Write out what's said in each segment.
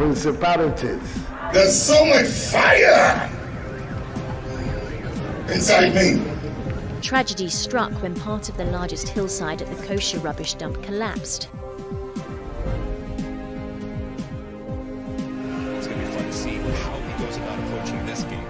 principalities. There's so much fire inside me. Tragedy struck when part of the largest hillside at the kosher rubbish dump collapsed. It's going to be fun to see how he goes about approaching this game.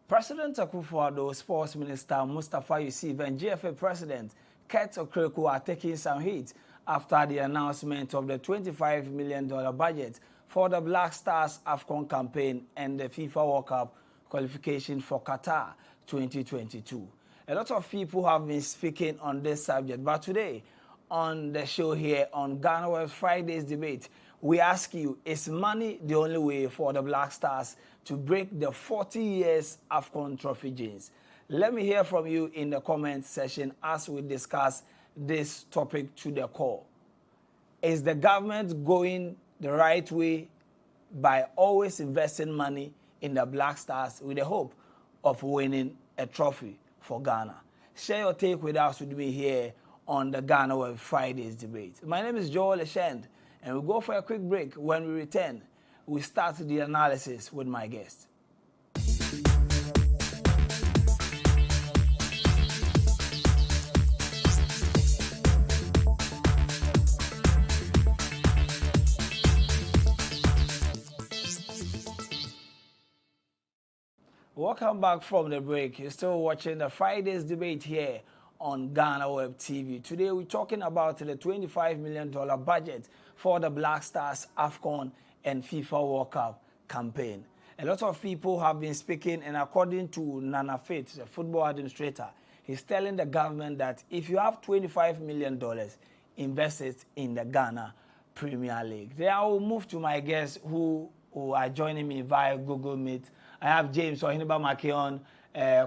President Akufo-Addo, Sports Minister Mustafa Yusuf, and GFA President Kurt Okreko are taking some heat after the announcement of the $25 million budget for the Black Stars AFCON campaign and the FIFA World Cup qualification for Qatar 2022. A lot of people have been speaking on this subject, but today on the show here on GhanaWeb Friday's debate, we ask you, is money the only way for the Black Stars to break the 40 years AFCON trophy jeans? Let me hear from you in the comment section as we discuss this topic to the core. Is the government going the right way by always investing money in the Black Stars with the hope of winning a trophy for Ghana? Share your take with us with me here on the GhanaWeb Friday's debate. My name is Joel Eshend, and we'll go for a quick break. When we return, we start the analysis with my guest. Welcome back from the break. You're still watching the Friday's debate here on GhanaWeb TV. Today we're talking about the $25 million budget for the Black Stars AFCON and FIFA World Cup campaign. A lot of people have been speaking, and according to Nana Faith, the football administrator, he's telling the government that if you have $25 million, invest it in the Ghana Premier League. Then I will move to my guests who are joining me via Google Meet. I have James Ohiniba Makion,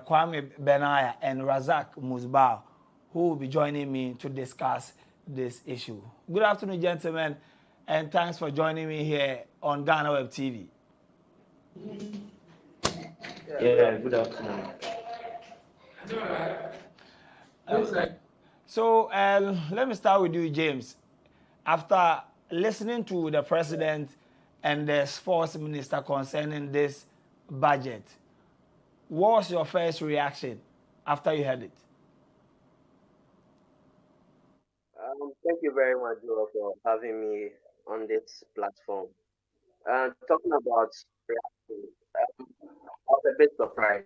Kwame Benaya, and Razak Musbah, who will be joining me to discuss this issue. Good afternoon, gentlemen, and thanks for joining me here on GhanaWeb TV. Yeah, good afternoon. So let me start with you, James. After listening to the president and the sports minister concerning this budget, what was your first reaction after you heard it? Thank you very much, Joel, for having me on this platform. Talking about reaction, I was a bit surprised.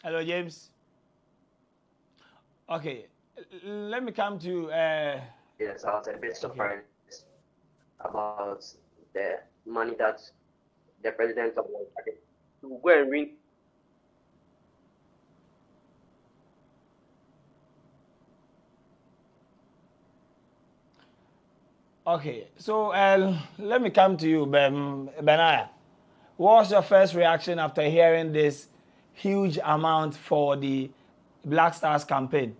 Hello, James. Okay, let me come to you. Yes, I was a bit surprised about the money that the president of the country to go and bring. Okay, so let me come to you, Benaya. What was your first reaction after hearing this huge amount for the Black Stars campaign?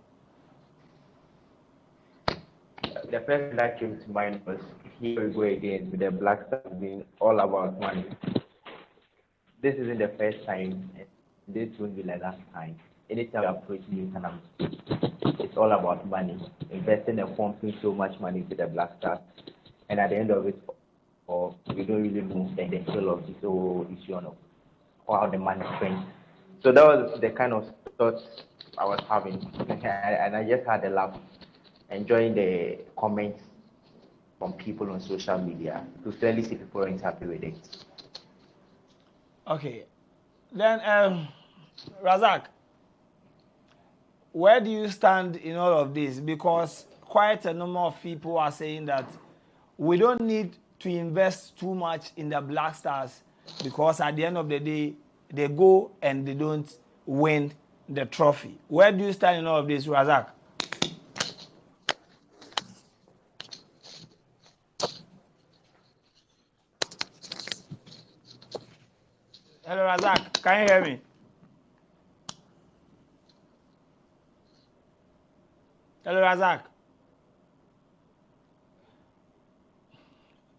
The first that came to mind was, here we go again with the Black Stars being all about money. This isn't the first time, this won't be the last time. Anytime we approach new tournaments, it's all about money. Investing and pumping so much money to the Black Stars, and at the end of it, we don't really know the detail of this whole issue of how the money spent. So that was the kind of thoughts I was having, and I just had a laugh, enjoying the comments from people on social media. To clearly see people aren't happy with it. Okay, then Razak, where do you stand in all of this? Because quite a number of people are saying that we don't need to invest too much in the Black Stars, because at the end of the day, they go and they don't win the trophy. Where do you stand in all of this, Razak? Hello, Razak. Can you hear me? Hello, Razak.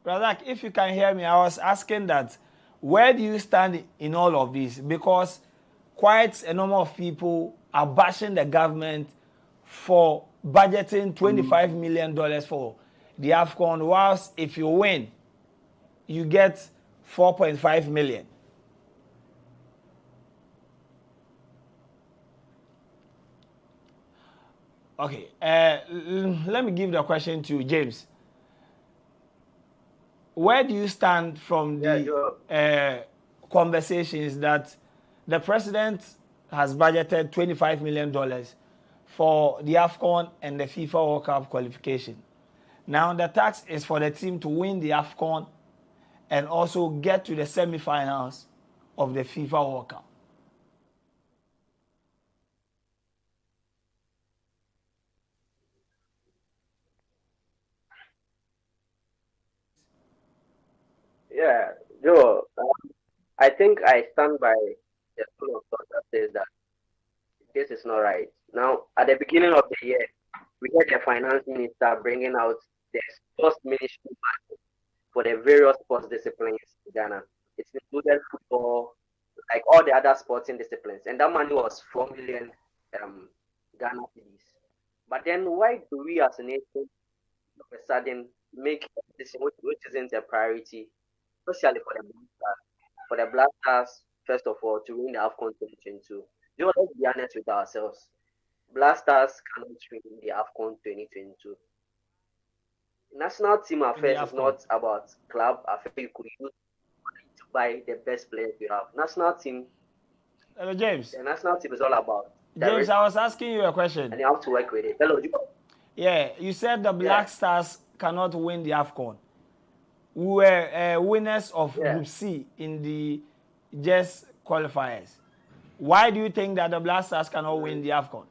Razak, if you can hear me, I was asking that where do you stand in all of this? Because quite a number of people are bashing the government for budgeting $25 million for the AFCON, whilst if you win, you get 4.5 million. Okay, let me give the question to James. Where do you stand from the conversations that the president has budgeted $25 million for the AFCON and the FIFA World Cup qualification? Now the task is for the team to win the AFCON and also get to the semi-finals of the FIFA World Cup. Yeah, Joe, I think I stand by the school of thought that says that this is not right. Now, at the beginning of the year, we had the finance minister bringing out the sports ministry budget for the various sports disciplines in Ghana. It's included football, like all the other sporting disciplines, and that money was 4 million Ghana cedis. But then, why do we as a nation all of a sudden make a decision which isn't a priority, especially for the Black Stars? For the Black Stars, first of all, to win the AFCON 2022. Joe, let's be honest with ourselves. Black Stars cannot win the AFCON 2022. National team affairs is not about club affairs. You could use money to buy the best players you have. National team. Hello, James. The national team is all about. James, I was asking you a question. And you have to work with it. Hello, Joe. Yeah, you said the Black Stars cannot win the AFCON. We were winners of Group C in the just qualifiers. Why do you think that the Black Stars cannot win the AFCON?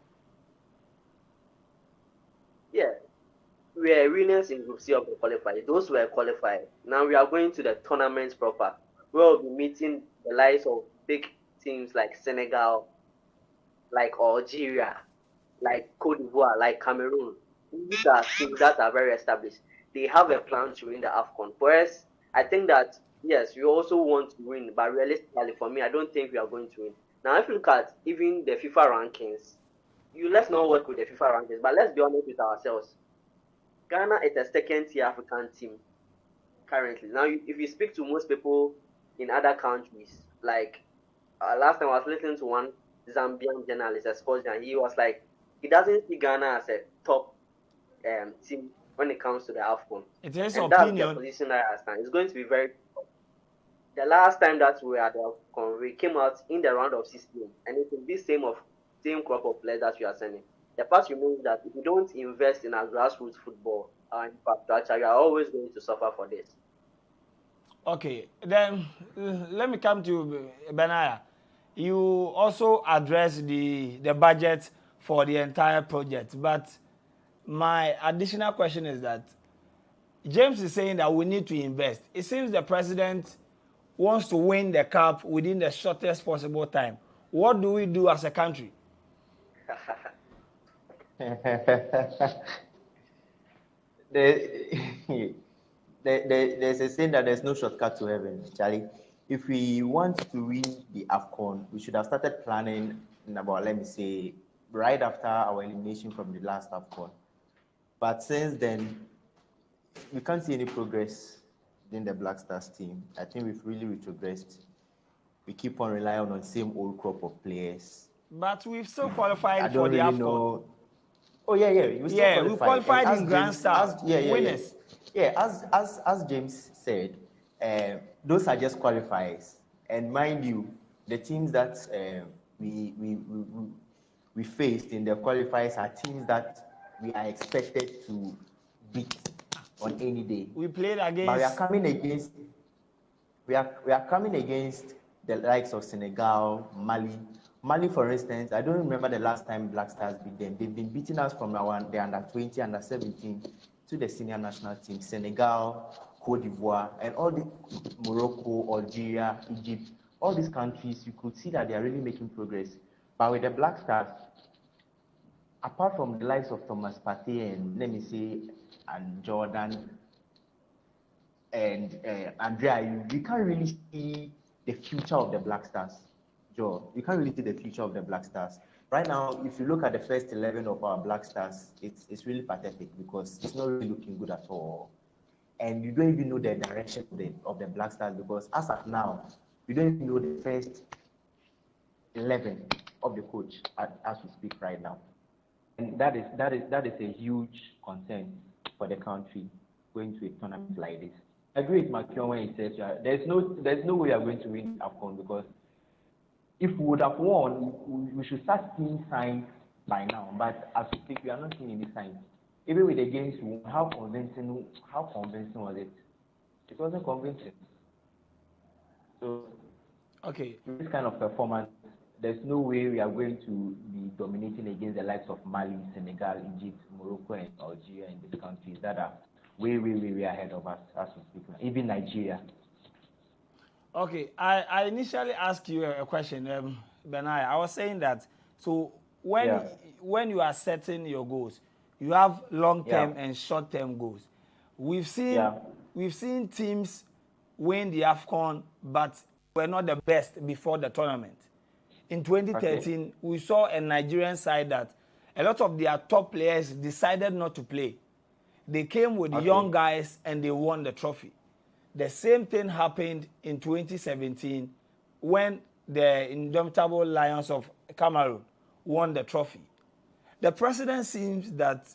Yeah, we are winners in Group C of the qualifiers. Those were qualified. Now we are going to the tournament proper. We'll be meeting the likes of big teams like Senegal, like Algeria, like Cote d'Ivoire, like Cameroon. These are teams that are very established. They have a plan to win the AFCON. Whereas I think that, yes, we also want to win, but realistically for me, I don't think we are going to win. Now, if you look at even the FIFA rankings, let's not work with the FIFA rankings, but let's be honest with ourselves. Ghana is a second-tier African team currently. Now, if you speak to most people in other countries, like last time I was listening to one Zambian journalist, a sports journalist, he was like, he doesn't see Ghana as a top team when it comes to the AFCON. It is and opinion. That's the position that I stand. It's going to be very tough. The last time that we were at the AFCON, we came out in the round of 16, and it will be same crop of players that we are sending. The fact remains that if we don't invest in our grassroots football, our infrastructure, we are always going to suffer for this. Okay, then let me come to Benaya. You also address the budget for the entire project, but my additional question is that James is saying that we need to invest. It seems the president wants to win the cup within the shortest possible time. What do we do as a country? There's a saying that there's no shortcut to heaven, Charlie. If we want to win the AFCON, we should have started planning in about, let me say, right after our elimination from the last AFCON. But since then, we can't see any progress in the Black Stars team. I think we've really retrogressed. We keep on relying on the same old crop of players. But we've still qualified I don't for the really AFCON. know. Oh yeah. We qualified in Grand Stars. Winners. As James said, those are just qualifiers. And mind you, the teams that we faced in the qualifiers are teams that we are expected to beat on any day. We played against. But we are coming against the likes of Senegal, Mali. Mali, for instance, I don't remember the last time Black Stars beat them. They've been beating us from the under 20, under 17 to the senior national team. Senegal, Cote d'Ivoire, and all the Morocco, Algeria, Egypt. all these countries, you could see that they are really making progress. But with the Black Stars, apart from the likes of Thomas Partey and let me say, and Jordan and Andrea, you can't really see the future of the Black Stars. Joe, you can't really see the future of the Black Stars. Right now, if you look at the first 11 of our Black Stars, it's really pathetic because it's not really looking good at all. And you don't even know the direction of the Black Stars because as of now, you don't even know the first 11 of the coach as we speak right now. And that is a huge concern for the country going to a tournament like this. I agree with Makion when he says there's no way we are going to win AFCON because if we would have won, we should start seeing signs by now. But as we speak, we are not seeing any signs. Even with the games, how convincing was it? It wasn't convincing. So, okay, this kind of performance, there's no way we are going to be dominating against the likes of Mali, Senegal, Egypt, Morocco, and Algeria in these countries that are way ahead of us as we speak. Even Nigeria. Okay, I initially asked you a question, Benai. I was saying that, so when you are setting your goals, you have long-term and short-term goals. We've seen teams win the AFCON, but were not the best before the tournament. In 2013, we saw a Nigerian side that a lot of their top players decided not to play. They came with young guys and they won the trophy. The same thing happened in 2017 when the indomitable Lions of Cameroon won the trophy. The president seems that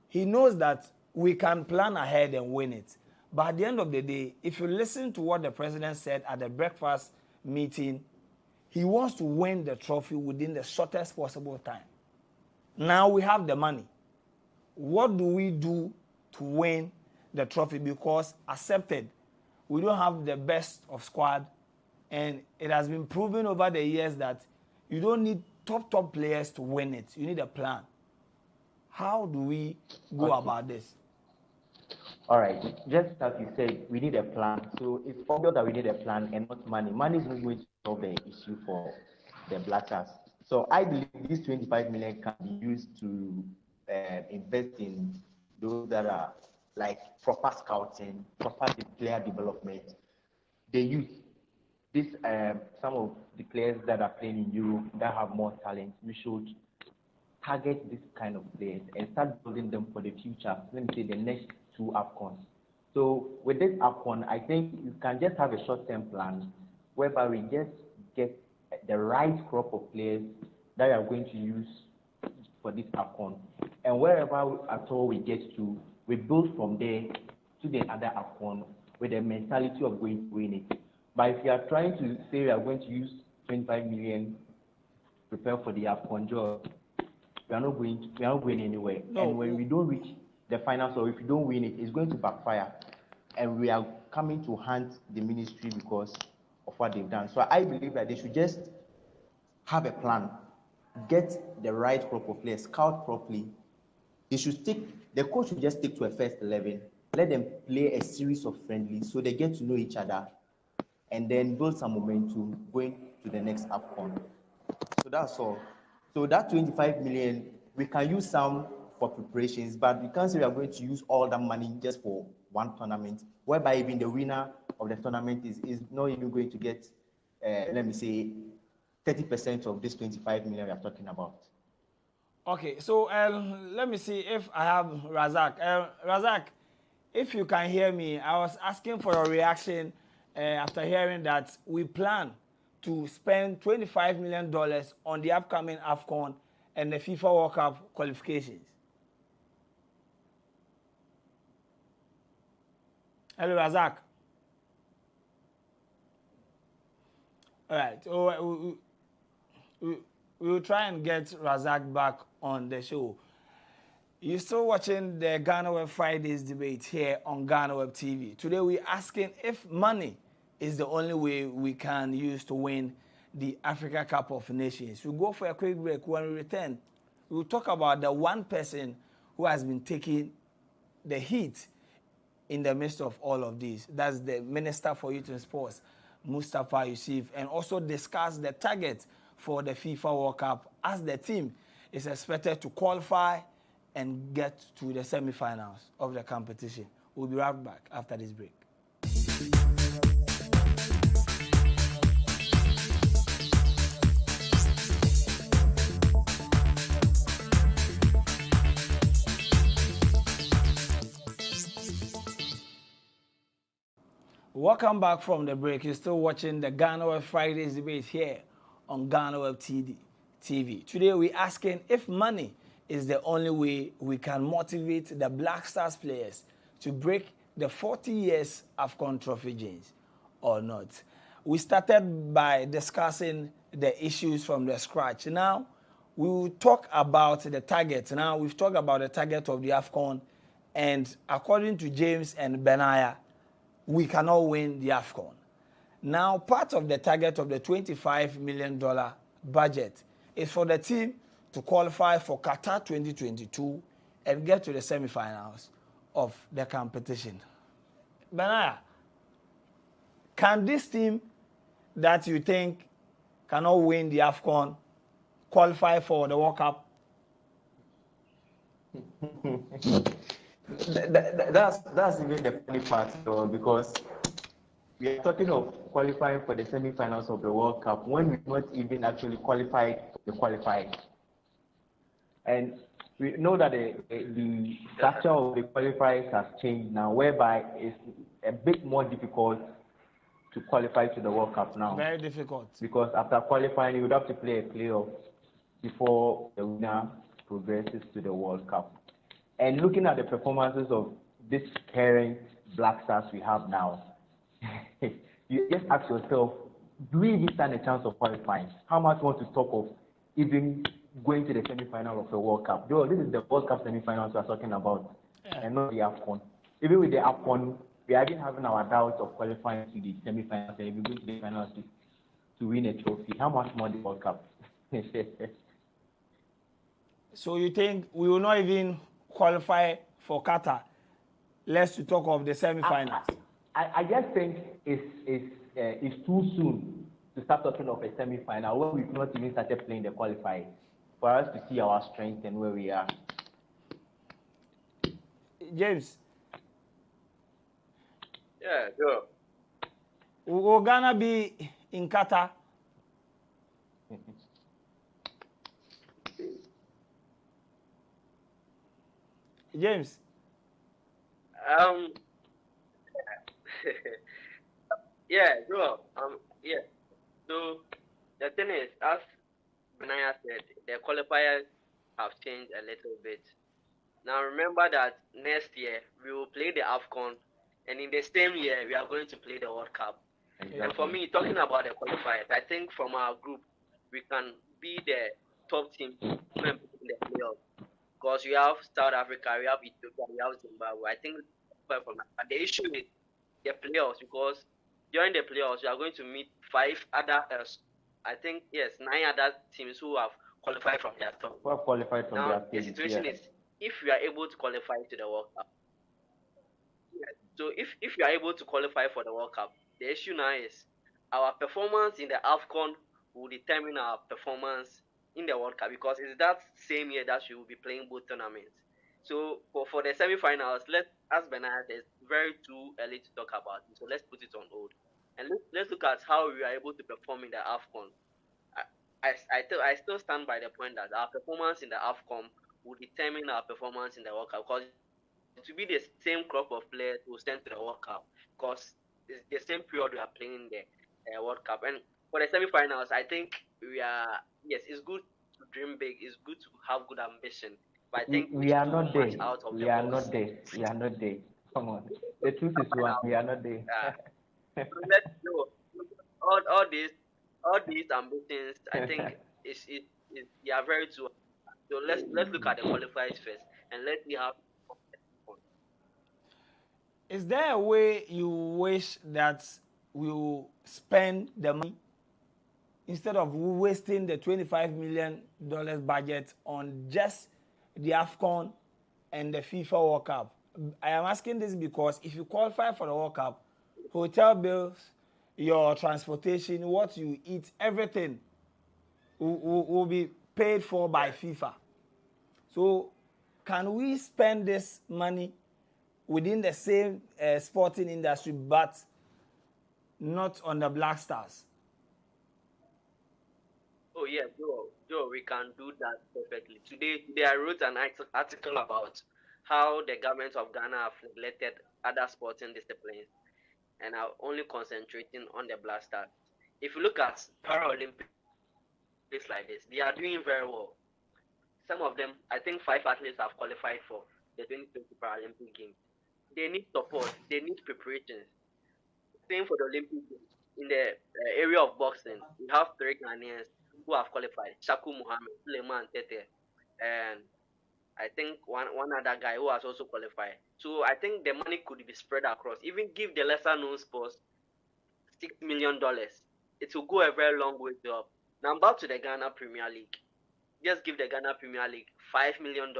he knows that we can plan ahead and win it. But at the end of the day, if you listen to what the president said at the breakfast meeting, he wants to win the trophy within the shortest possible time. Now we have the money. What do we do to win the trophy? Because accepted, we don't have the best of squad, and it has been proven over the years that you don't need top players to win it. You need a plan. How do we go about this? All right, just as you said, we need a plan. So it's obvious that we need a plan and not money. Money is not going to solve the issue for the Black Stars. So I believe this 25 million can be used to invest in those that are like proper scouting, proper player development. The youth, some of the players that are playing in Europe that have more talent, we should target this kind of players and start building them for the future. Let me say the next 2 AFCONs. So with this AFCON, I think you can just have a short-term plan whereby we just get the right crop of players that we are going to use for this AFCON. And wherever at all we get to, we build from there to the other AFCON with the mentality of going to win it. But if you are trying to say we are going to use 25 million to prepare for the AFCON job, we are not going anywhere. No. And when we don't reach the finals or if we don't win it, it's going to backfire. And we are coming to haunt the ministry because of what they've done. So I believe that they should just have a plan, get the right crop of players, scout properly. The coach should just stick to a first 11, let them play a series of friendlies so they get to know each other and then build some momentum going to the next AFCON. So that's all. So that 25 million, we can use some for preparations, but we can't say we are going to use all that money just for one tournament, whereby even the winner of the tournament is not even going to get, let me say, 30% of this 25 million we are talking about. Okay, so let me see if I have Razak. Razak, if you can hear me, I was asking for your reaction after hearing that we plan to spend $25 million on the upcoming AFCON and the FIFA World Cup qualifications. Hello, Razak. All right, so we will try and get Razak back on the show. You're still watching the GhanaWeb Fridays debate here on GhanaWeb TV. Today we're asking if money is the only way we can use to win the Africa Cup of Nations. We'll go for a quick break. When we return, we'll talk about the one person who has been taking the heat in the midst of all of this. That's the Minister for Youth and Sports, Mustafa Yusuf, and also discuss the target for the FIFA World Cup as the team is expected to qualify and get to the semi-finals of the competition. We'll be right back after this break. Welcome back from the break. You're still watching the GhanaWeb Fridays debate here on GhanaWeb TV. Today we're asking if money is the only way we can motivate the Black Stars players to break the 40 years AFCON trophy gains or not. We started by discussing the issues from the scratch. Now we will talk about the target. Now we've talked about the target of the AFCON, and according to James and Benaya, we cannot win the AFCON. Now, part of the target of the $25 million budget is for the team to qualify for Qatar 2022 and get to the semi-finals of the competition. Benaya, can this team that you think cannot win the AFCON qualify for the World Cup? That's even the funny part, though, because we are talking of qualifying for the semi-finals of the World Cup when we not even actually qualified for the qualifying. And we know that the structure of the qualifiers has changed now, whereby it's a bit more difficult to qualify to the World Cup now. Very difficult. Because after qualifying, you would have to play a playoff before the winner progresses to the World Cup. And looking at the performances of this current Black Stars we have now, you just ask yourself, do we even stand a chance of qualifying? How much more to talk of even going to the semi-final of the World Cup? Though this is the World Cup semi-finals we are talking about, and not the AFCON. Even with the AFCON, we are even having our doubts of qualifying to the semi-finals and even going to the finals to win a trophy. How much more the World Cup? So you think we will not even qualify for Qatar, less to talk of the semi-finals? I just think it's too soon to start talking of a semi-final when we've not even started playing the qualifying, for us to see our strength and where we are. James? Yeah, sure. Will Ghana be in Qatar? James? Yeah, sure. Yeah. So the thing is, as Benaya said, the qualifiers have changed a little bit. Now remember that next year we will play the AFCON, and in the same year we are going to play the World Cup. Exactly. And for me, talking about the qualifiers, I think from our group we can be the top team in the playoffs. Because we have South Africa, we have Ethiopia, we have Zimbabwe. I think from that. But the issue is the playoffs, because during the playoffs we are going to meet 5 other, I think yes, 9 other teams who have qualified from their top. Who have qualified from their the situation is, if we are able to qualify to the World Cup. So if you are able to qualify for the World Cup, the issue now is our performance in the AFCON will determine our performance in the World Cup, because it's that same year that we will be playing both tournaments. So for the semi-finals, as Benaya says, it's very too early to talk about it. So let's put it on hold, and let's look at how we are able to perform in the AFCON. I still stand by the point that our performance in the AFCON will determine our performance in the World Cup, because it will be the same crop of players who stand to the World Cup, because it's the same period we are playing the World Cup. And for the semi-finals, I think it's good to dream big, it's good to have good ambition, but I think we are not there. We are not there. Come on, the truth is we are not there. So let's go. All these ambitions, I think they are very too. So let's look at the qualifiers first, and let's see how. Is there a way you wish that we will spend the money instead of wasting the $25 million budget on just the AFCON and the FIFA World Cup? I am asking this because if you qualify for the World Cup, hotel bills, your transportation, what you eat, everything will be paid for by FIFA. So, can we spend this money within the same sporting industry, but not on the Black Stars? Oh yeah, Joe, we can do that perfectly. Today I wrote an article about how the government of Ghana have neglected other sporting disciplines and are only concentrating on the Black Stars. If you look at Paralympics like this, they are doing very well. Some of them, I think 5 athletes have qualified for the 2020 Paralympic Games. They need support. They need preparations. Same for the Olympic Games. In the area of boxing, we have 3 Ghanaians who have qualified: Shaku Muhammad, Suleiman Tete, and I think one other guy who has also qualified. So I think the money could be spread across. Even give the lesser known sports $6 million. It will go a very long way to help. Now back to the Ghana Premier League. Just give the Ghana Premier League $5 million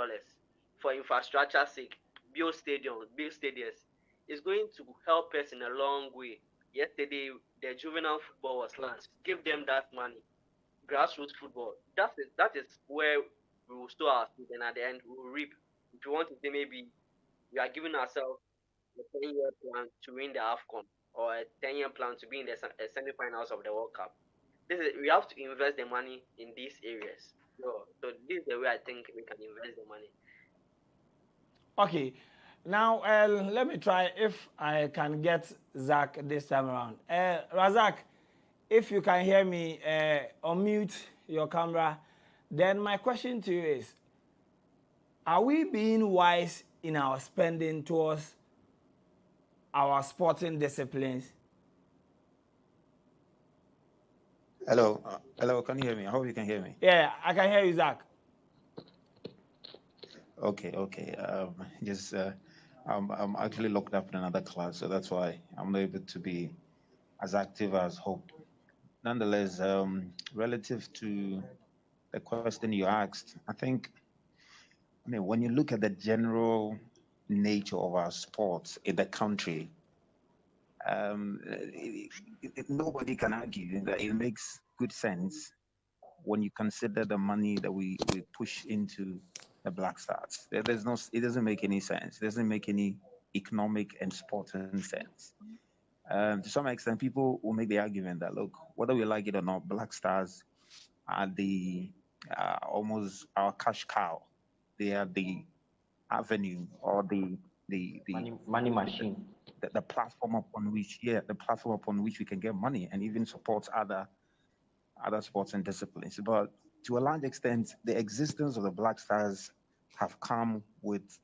for infrastructure sake. Build stadiums, build stadiums. It's going to help us in a long way. Yesterday, the juvenile football was launched. Give them that money. Grassroots football. That is where we will store our seed, and at the end we will reap. If you want to say, maybe we are giving ourselves a 10-year plan to win the AFCON, or a 10-year plan to be in the semi-finals of the World Cup. We have to invest the money in these areas. So this is the way I think we can invest the money. Okay, now let me try if I can get Zach this time around. Razak, if you can hear me, unmute your camera. Then my question to you is, are we being wise in our spending towards our sporting disciplines? Hello, hello. Can you hear me? I hope you can hear me. Yeah, I can hear you, Zach. Okay. Just I'm actually locked up in another class, so that's why I'm not able to be as active as hoped. Nonetheless, relative to the question you asked, I mean, when you look at the general nature of our sports in the country, nobody can argue that it makes good sense when you consider the money that we push into the Black Stars. There's no, it doesn't make any sense. It doesn't make any economic and sporting sense. To some extent, people will make the argument that, look, whether we like it or not, Black Stars are the almost our cash cow. They are the avenue or the Money machine. the platform upon which, the platform upon which we can get money and even support other sports and disciplines. But to a large extent, the existence of the Black Stars have come with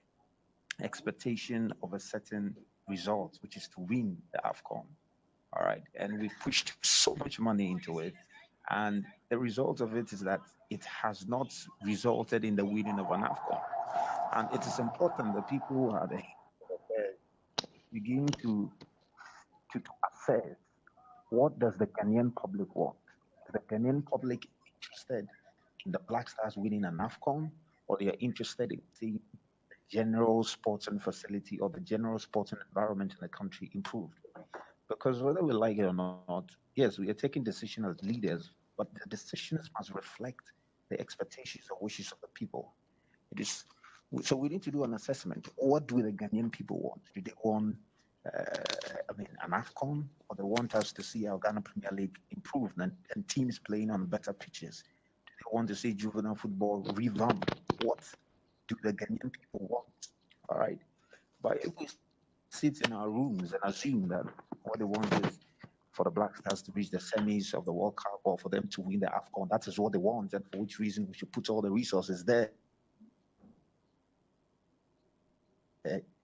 expectation of a certain result, which is to win the AFCON. All right. And we've pushed so much money into it. And the result of it is that it has not resulted in the winning of an AFCON. And it is important that people who are the begin to assess, what does the Ghanaian public want? Is the Ghanaian public interested in the Black Stars winning an AFCON, or they are interested in seeing the general sporting facility or the general sporting environment in the country improved? Because whether we like it or not, yes, we are taking decisions as leaders, but the decisions must reflect the expectations or wishes of the people. It is so we need to do an assessment. What do the Ghanaian people want? Do they want, an AFCON, or they want us to see our Ghana Premier League improved and teams playing on better pitches? Do they want to see juvenile football revamped? What do the Ghanaian people want? All right. But if we sit in our rooms and assume that what they want is for the Black Stars to reach the semis of the World Cup, or for them to win the AFCON, that is what they want, and for which reason we should put all the resources there,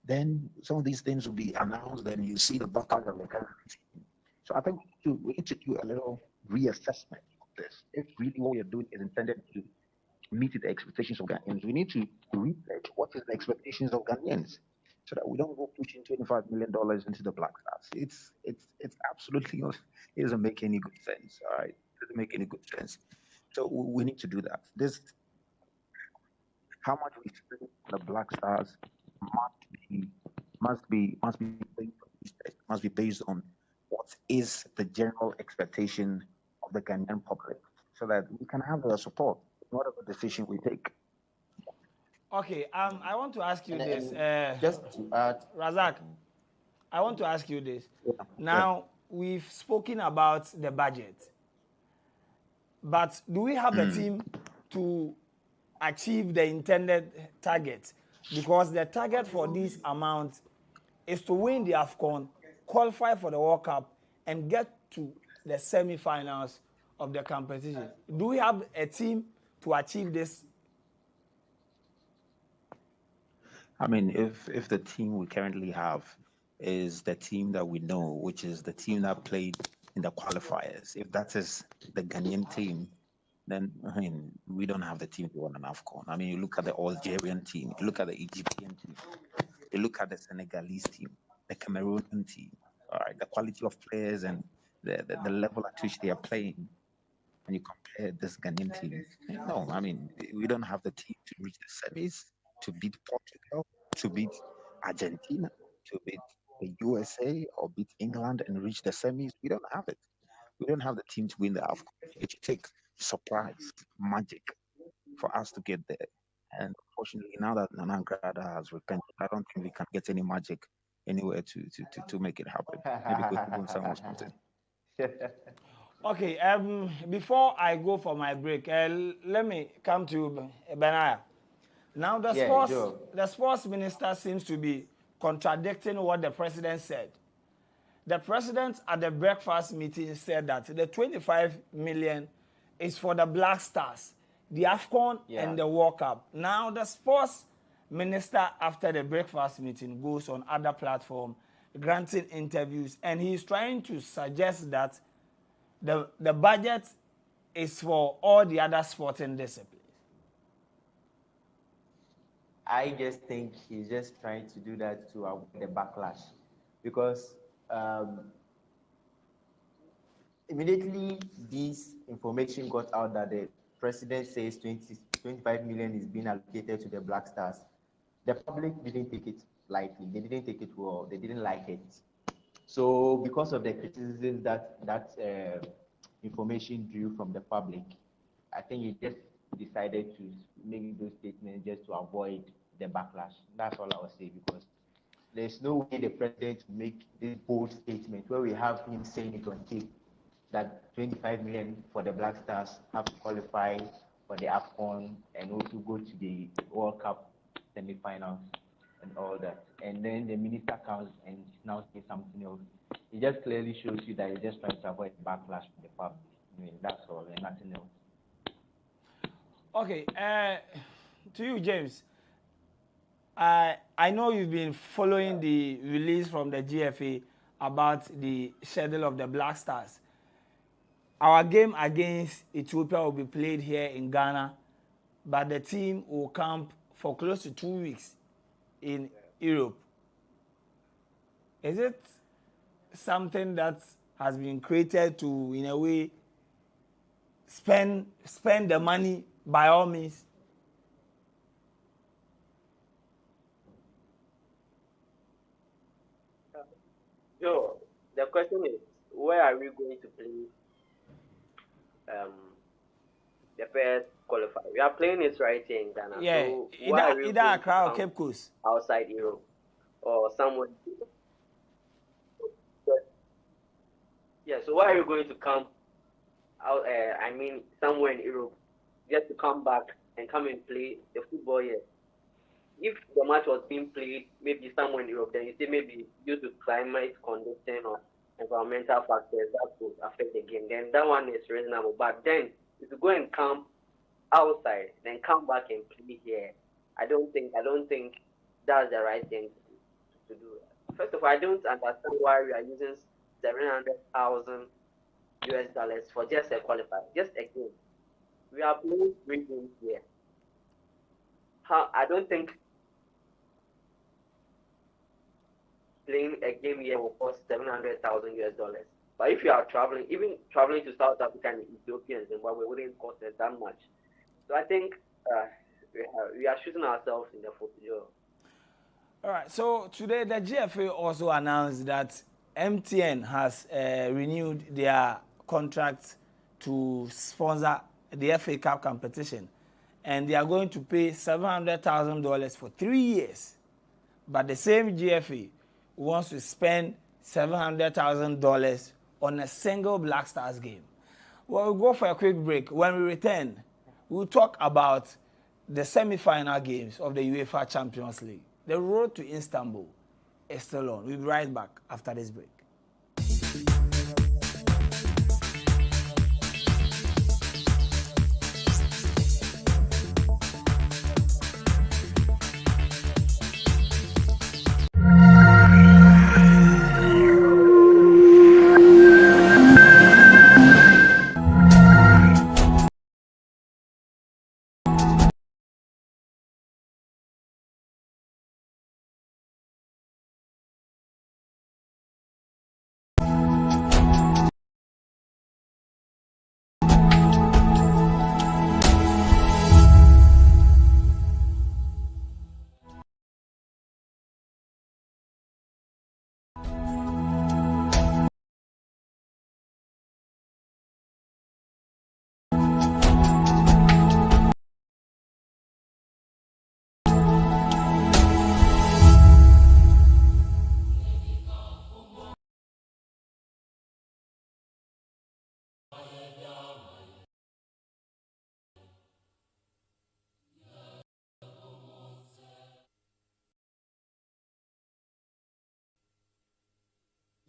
then some of these things will be announced, and you see the backlash of the country. So I think we need to do a little reassessment of this. If really what we are doing is intended to meet the expectations of Ghanaians, we need to reflect what is the expectations of Ghanaians, so that we don't go pushing $25 million into the Black Stars. It's absolutely not, it doesn't make any good sense. All right, it doesn't make any good sense. So we need to do that. This, how much we spend on the Black Stars must be based on what is the general expectation of the Ghanaian public, so that we can have their support in whatever decision we take. Okay, I want to ask you this. Just to add, Razak, I want to ask you this. Yeah. Now, we've spoken about the budget, but do we have the team to achieve the intended target? Because the target for this amount is to win the AFCON, qualify for the World Cup, and get to the semi-finals of the competition. Do we have a team to achieve this? I mean, if the team we currently have is the team that we know, which is the team that played in the qualifiers, if that is the Ghanaian team, then I mean we don't have the team to win an AFCON. I mean, you look at the Algerian team, you look at the Egyptian team, you look at the Senegalese team, the Cameroonian team. All right, the quality of players and the level at which they are playing. When you compare this Ghanaian team, no, I mean we don't have the team to reach the semis, to beat Portugal, to beat Argentina, to beat the USA or beat England and reach the semis. We don't have it. We don't have the team to win the AFCON. It should take surprise, magic for us to get there. And unfortunately, now that Nana Grada has repented, I don't think we can get any magic anywhere to make it happen. Maybe Coach Bonsan or something. Okay, before I go for my break, let me come to Benaya. Now, the sports minister seems to be contradicting what the president said. The president at the breakfast meeting said that the 25 million is for the Black Stars, the AFCON and the World Cup. Now, the sports minister after the breakfast meeting goes on other platform, granting interviews, and he's trying to suggest that the budget is for all the other sporting disciplines. I just think he's just trying to do that to avoid the backlash, because immediately this information got out that the president says 25 million is being allocated to the Black Stars, the public didn't take it lightly. They didn't take it well. They didn't like it. So because of the criticism that information drew from the public, I think he just decided to make those statements just to avoid the backlash. That's all I will say, because there's no way the president will make this bold statement where we have him saying it on tape that 25 million for the Black Stars have to qualify for the AFCON and also go to the World Cup semi-finals and all that. And then the minister comes and now says something else. It just clearly shows you that he's just trying to avoid backlash from the public. I mean, that's all and nothing else. Okay, to you, James. I know you've been following the release from the GFA about the schedule of the Black Stars. Our game against Ethiopia will be played here in Ghana, but the team will camp for close to 2 weeks in Europe. Is it something that has been created to, in a way, spend the money by all means? Joe, the question is, where are we going to play the first qualifier? We are playing it right here in Ghana. Yeah, so either Accra or Cape Coast. Outside Europe or somewhere. Yeah, so why are you going to come out? Somewhere in Europe, just to come back and come and play the football here? If the match was being played maybe somewhere in Europe, then you say maybe due to climate condition or environmental factors that could affect the game, then that one is reasonable. But then if you go and camp outside, then come back and play here, I don't think that's the right thing to do. First of all, I don't understand why we are using $700,000 for just a qualifier, just a game. We are playing 3 games here. I don't think playing a game here will cost $700,000. But if you are traveling, even traveling to South Africa and Ethiopia and Zimbabwe wouldn't cost us that much. So I think we are shooting ourselves in the foot. All right. So today the GFA also announced that MTN has renewed their contract to sponsor the FA Cup competition, and they are going to pay $700,000 for 3 years. But the same GFA wants to spend $700,000 on a single Black Stars game. Well, we'll go for a quick break. When we return, we'll talk about the semi-final games of the UEFA Champions League. The road to Istanbul is still on. We'll be right back after this break.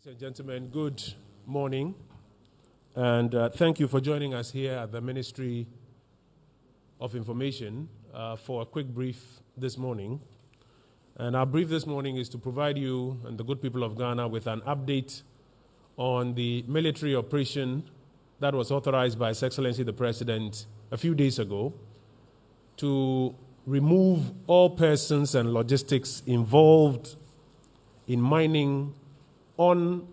Ladies and gentlemen, good morning, and thank you for joining us here at the Ministry of Information for a quick brief this morning. And our brief this morning is to provide you and the good people of Ghana with an update on the military operation that was authorized by His Excellency the President a few days ago to remove all persons and logistics involved in mining on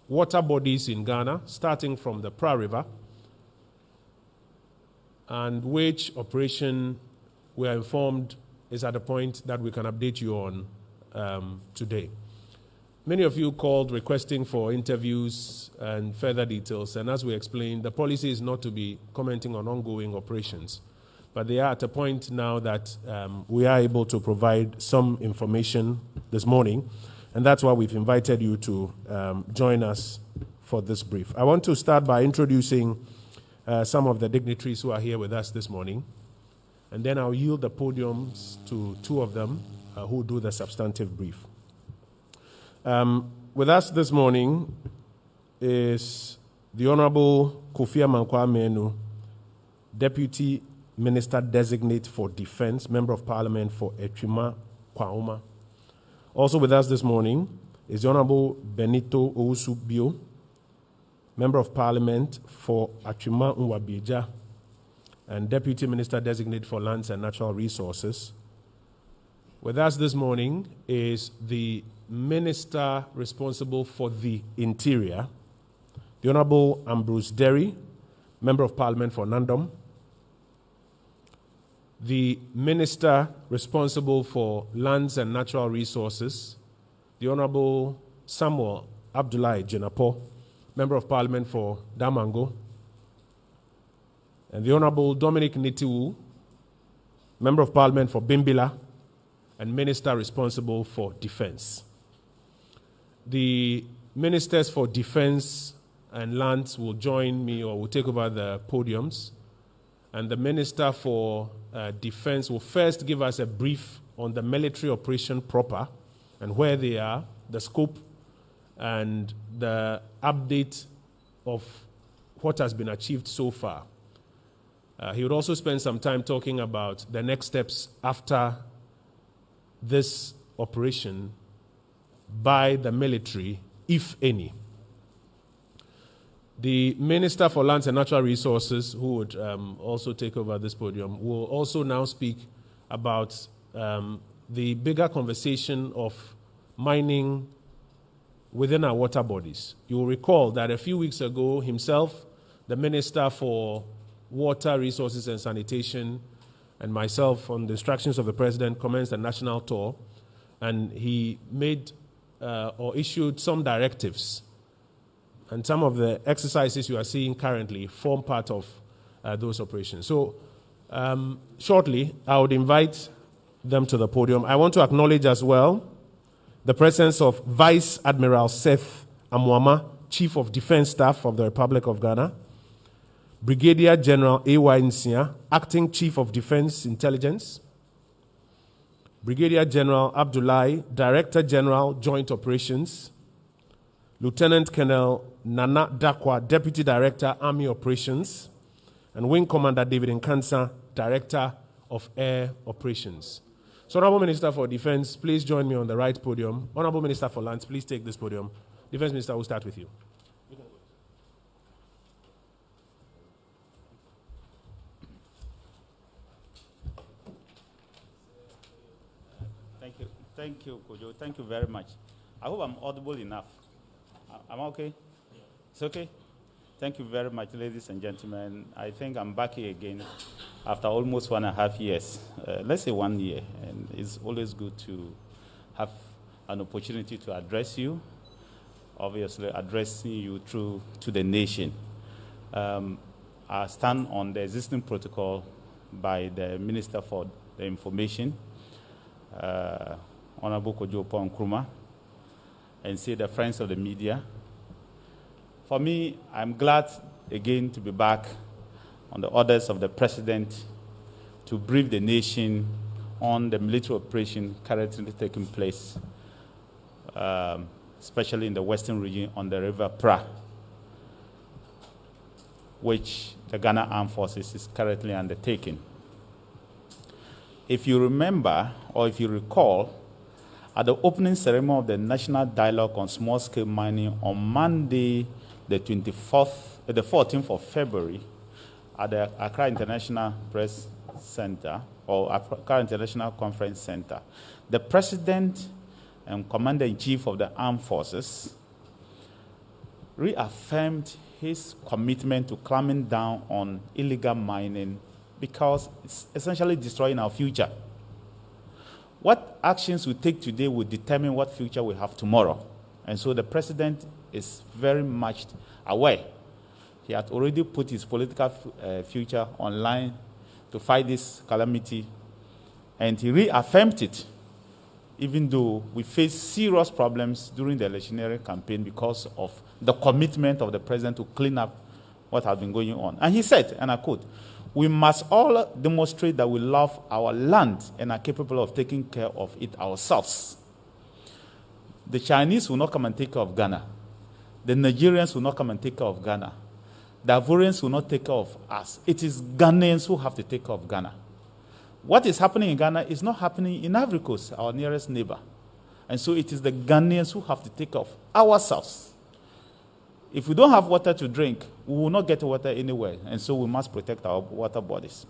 water bodies in Ghana, starting from the Pra River, and which operation we are informed is at a point that we can update you on today. Many of you called requesting for interviews and further details, and as we explained, the policy is not to be commenting on ongoing operations, but they are at a point now that we are able to provide some information this morning. And that's why we've invited you to join us for this brief. I want to start by introducing some of the dignitaries who are here with us this morning. And then I'll yield the podiums to two of them who do the substantive brief. With us this morning is the Honorable Kofi Amankwa Menu, Deputy Minister Designate for Defense, Member of Parliament for Etwima Kwaoma. Also with us this morning is the Honorable Benito Owusu-Bio, Member of Parliament for Atwima Nwabieja and Deputy Minister Designate for Lands and Natural Resources. With us this morning is the Minister responsible for the Interior, the Honorable Ambrose Derry, Member of Parliament for Nandom, the Minister responsible for Lands and Natural Resources, the Honorable Samuel Abdullahi Jenapo, Member of Parliament for Damango, and the Honorable Dominic Nitiwu, Member of Parliament for Bimbila, and Minister responsible for Defense. The Ministers for Defense and Lands will join me or will take over the podiums. And the Minister for Defense will first give us a brief on the military operation proper and where they are, the scope, and the update of what has been achieved so far. He would also spend some time talking about the next steps after this operation by the military, if any. The Minister for Lands and Natural Resources, who would also take over this podium, will also now speak about the bigger conversation of mining within our water bodies. You will recall that a few weeks ago, himself, the Minister for Water Resources and Sanitation, and myself, on the instructions of the President, commenced a national tour, and he made or issued some directives. And some of the exercises you are seeing currently form part of those operations. So shortly, I would invite them to the podium. I want to acknowledge as well the presence of Vice Admiral Seth Amwama, Chief of Defense Staff of the Republic of Ghana, Brigadier General A.Y. Nsia, Acting Chief of Defense Intelligence, Brigadier General Abdullahi, Director General Joint Operations, Lieutenant Colonel Nana Dakwa, Deputy Director Army Operations, and Wing Commander David Nkansa, Director of Air Operations. So, Honorable Minister for Defense, please join me on the right podium. Honorable Minister for Lands, please take this podium. Defense Minister, we'll start with you. Thank you, Kojo. Thank you very much. I hope I'm audible enough. I'm okay? It's okay? Thank you very much, ladies and gentlemen. I think I'm back here again after almost 1.5 years. Let's say 1 year. And it's always good to have an opportunity to address you, obviously addressing you through to the nation. I stand on the existing protocol by the Minister for the Information, Honorable Kojo Nkrumah, and say the friends of the media. For me, I'm glad again to be back on the orders of the President to brief the nation on the military operation currently taking place, especially in the western region on the River Pra, which the Ghana Armed Forces is currently undertaking. If you remember, or if you recall, at the opening ceremony of the National Dialogue on Small-Scale Mining on Monday, the 14th of February, at the Accra International Press Center, or Accra International Conference Center, the President and Commander-in-Chief of the Armed Forces reaffirmed his commitment to clamping down on illegal mining because it's essentially destroying our future. What actions we take today will determine what future we have tomorrow. And so the President is very much aware. He had already put his political future online to fight this calamity, and he reaffirmed it, even though we faced serious problems during the electioneering campaign because of the commitment of the President to clean up what has been going on. And he said, and I quote, "We must all demonstrate that we love our land and are capable of taking care of it ourselves. The Chinese will not come and take care of Ghana. The Nigerians will not come and take care of Ghana. The Ivorians will not take care of us. It is Ghanaians who have to take care of Ghana. What is happening in Ghana is not happening in Ivory Coast, our nearest neighbor. And so it is the Ghanaians who have to take care of ourselves. If we don't have water to drink, we will not get water anywhere. And so we must protect our water bodies."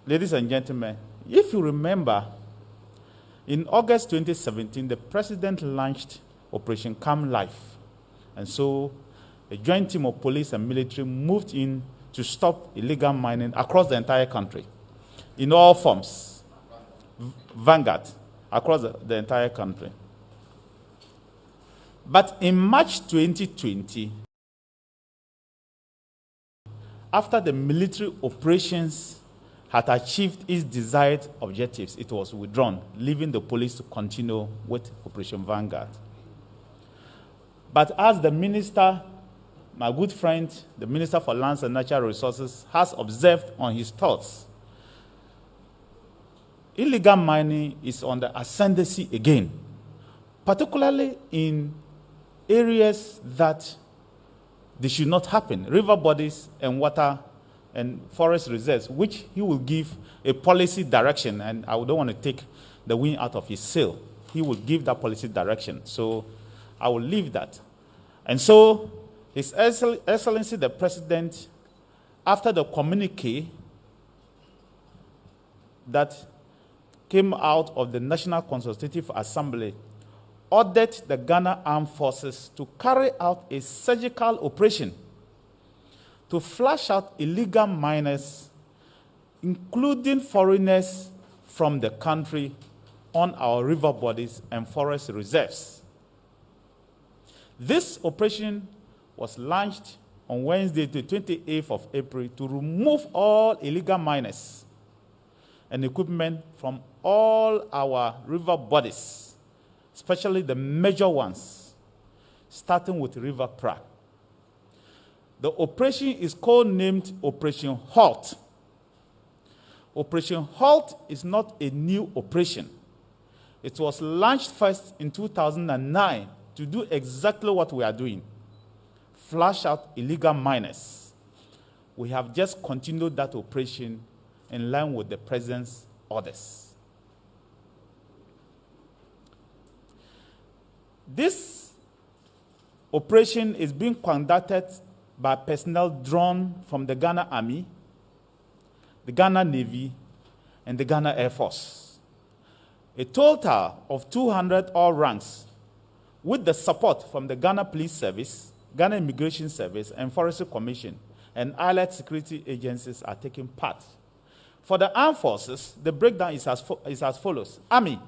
Ladies and gentlemen, if you remember, in August 2017, the President launched Operation Come Life. And so a joint team of police and military moved in to stop illegal mining across the entire country, in all forms, vanguard, across the entire country. But in March 2020, after the military operations had achieved its desired objectives, it was withdrawn, leaving the police to continue with Operation Vanguard. But as the minister, my good friend, the Minister for Lands and Natural Resources, has observed on his thoughts, illegal mining is on the ascendancy again, particularly in areas that they should not happen, river bodies and water and forest reserves, which he will give a policy direction, and I don't want to take the wind out of his sail. He will give that policy direction. So I will leave that. And so His Excellency the President, after the communique that came out of the National Consultative Assembly, ordered the Ghana Armed Forces to carry out a surgical operation to flush out illegal miners, including foreigners from the country, on our river bodies and forest reserves. This operation was launched on Wednesday, the 28th of April, to remove all illegal miners and equipment from all our river bodies, especially the major ones, starting with River Pra. The operation is codenamed Operation HALT. Operation HALT is not a new operation. It was launched first in 2009 to do exactly what we are doing: flush out illegal miners. We have just continued that operation in line with the President's orders. This operation is being conducted by personnel drawn from the Ghana Army, the Ghana Navy, and the Ghana Air Force. A total of 200 all ranks, with the support from the Ghana Police Service, Ghana Immigration Service, and Forestry Commission, and allied security agencies are taking part. For the armed forces, the breakdown is as follows. Army,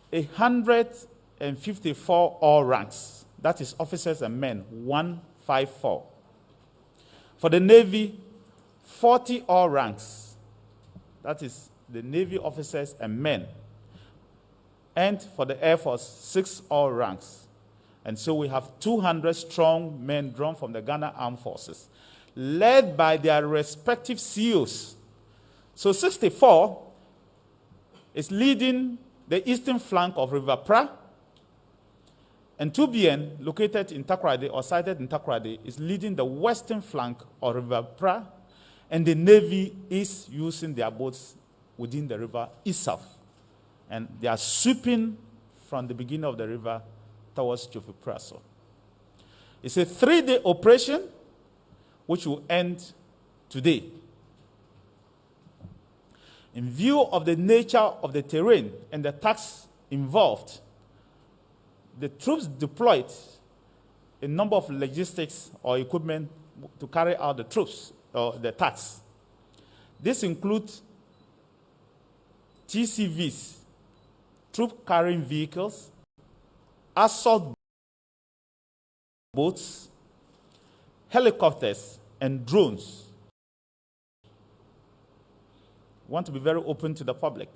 154 all ranks, that is officers and men, 154. For the Navy, 40 all ranks, that is the Navy officers and men. And for the Air Force, 6 all ranks. And so we have 200 strong men drawn from the Ghana Armed Forces, led by their respective CEOs. So 64 is leading the eastern flank of River Pra, and 2BN, located in Takoradi or sited in Takoradi, is leading the western flank of River Pra, and the Navy is using their boats within the river east-south. And they are sweeping from the beginning of the river towards Chofu Praso. It's a 3-day operation which will end today. In view of the nature of the terrain and the tasks involved, the troops deployed a number of logistics or equipment to carry out the troops or the tasks. This includes TCVs, troop carrying vehicles, assault boats, helicopters, and drones. We want to be very open to the public.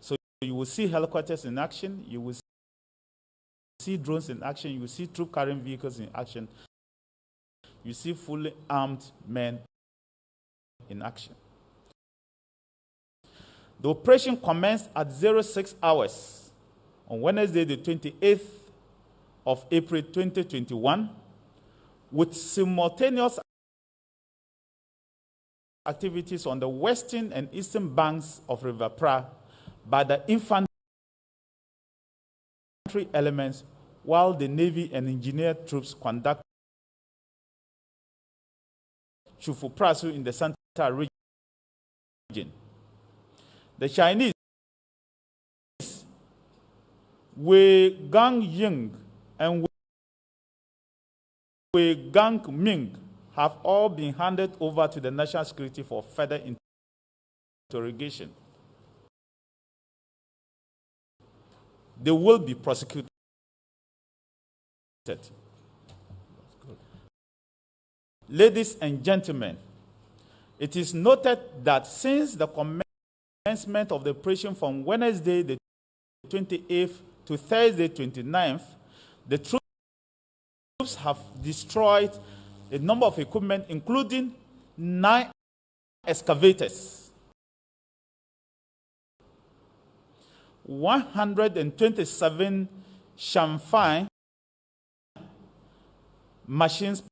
So you will see helicopters in action, you will see drones in action, you will see troop carrying vehicles in action, you see fully armed men in action. The operation commenced at 06 hours on Wednesday, the 28th of April 2021, with simultaneous activities on the western and eastern banks of River Pra by the infantry elements, while the Navy and engineer troops conduct Chofu Praso in the Central region. The Chinese, Wei Gang Ying and Wei Gang Ming, have all been handed over to the national security for further interrogation. They will be prosecuted. Ladies and gentlemen, it is noted that since the commencement of the operation from Wednesday the 28th to Thursday 29th, the troops have destroyed a number of equipment, including 9 excavators, 127 chamfine machines,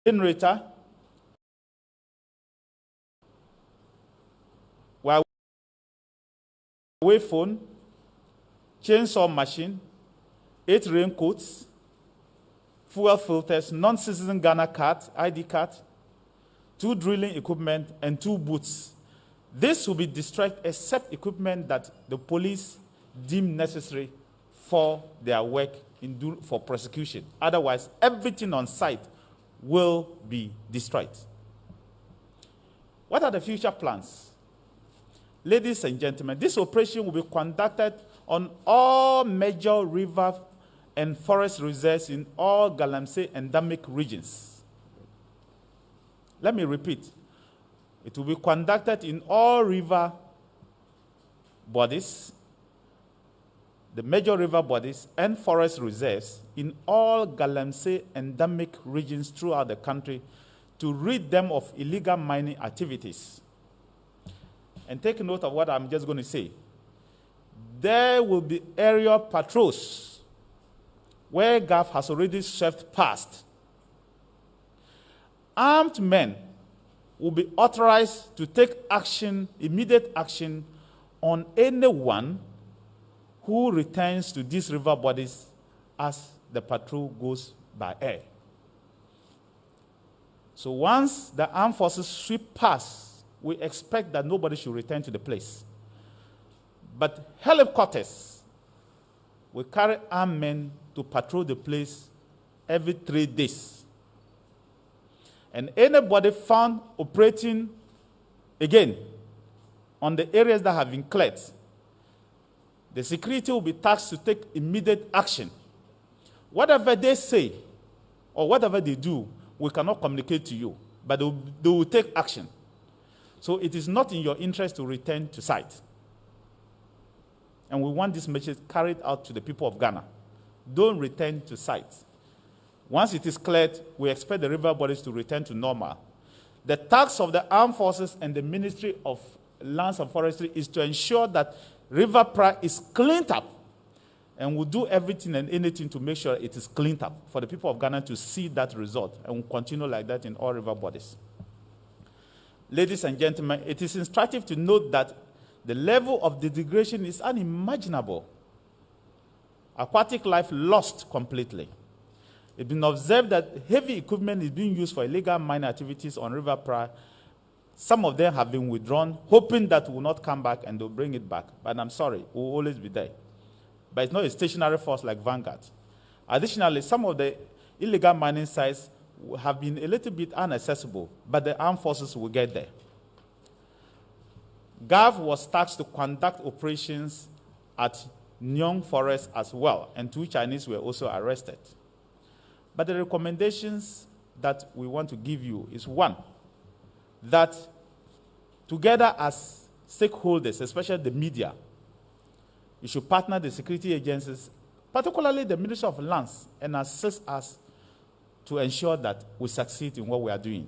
generator, Huawei phone, chainsaw machine, 8 raincoats, fuel filters, non-citizen Ghana card, ID card, 2 drilling equipment, and 2 boots. This will be destroyed except equipment that the police deem necessary for their work for prosecution. Otherwise, everything on site will be destroyed. What are the future plans? Ladies and gentlemen, this operation will be conducted on all major river and forest reserves in all Galamsey endemic regions. Let me repeat. It will be conducted in all river bodies, the major river bodies and forest reserves in all Galamsey endemic regions throughout the country to rid them of illegal mining activities. And take note of what I'm just going to say. There will be aerial patrols where GAF has already swept past. Armed men will be authorized to take action, immediate action, on anyone who returns to these river bodies as the patrol goes by air. So once the armed forces sweep past, we expect that nobody should return to the place. But helicopters will carry armed men to patrol the place every 3 days. And anybody found operating, again, on the areas that have been cleared, the security will be tasked to take immediate action. Whatever they say or whatever they do, we cannot communicate to you, but they will take action. So it is not in your interest to return to site. And we want this message carried out to the people of Ghana. Don't return to site. Once it is cleared, we expect the river bodies to return to normal. The task of the armed forces and the Ministry of Lands and Forestry is to ensure that River Pra is cleaned up, and we'll do everything and anything to make sure it is cleaned up for the people of Ghana to see that result, and we'll continue like that in all river bodies. Ladies and gentlemen, it is instructive to note that the level of degradation is unimaginable. Aquatic life lost completely. It's been observed that heavy equipment is being used for illegal mining activities on River Pra. Some of them have been withdrawn, hoping that will not come back and they'll bring it back. But I'm sorry, it will always be there. But it's not a stationary force like Vanguard. Additionally, some of the illegal mining sites have been a little bit inaccessible, but the armed forces will get there. GAV was tasked to conduct operations at Nyong Forest as well, and 2 Chinese were also arrested. But the recommendations that we want to give you is, one, that together as stakeholders, especially the media, you should partner the security agencies, particularly the Ministry of Lands, and assist us to ensure that we succeed in what we are doing.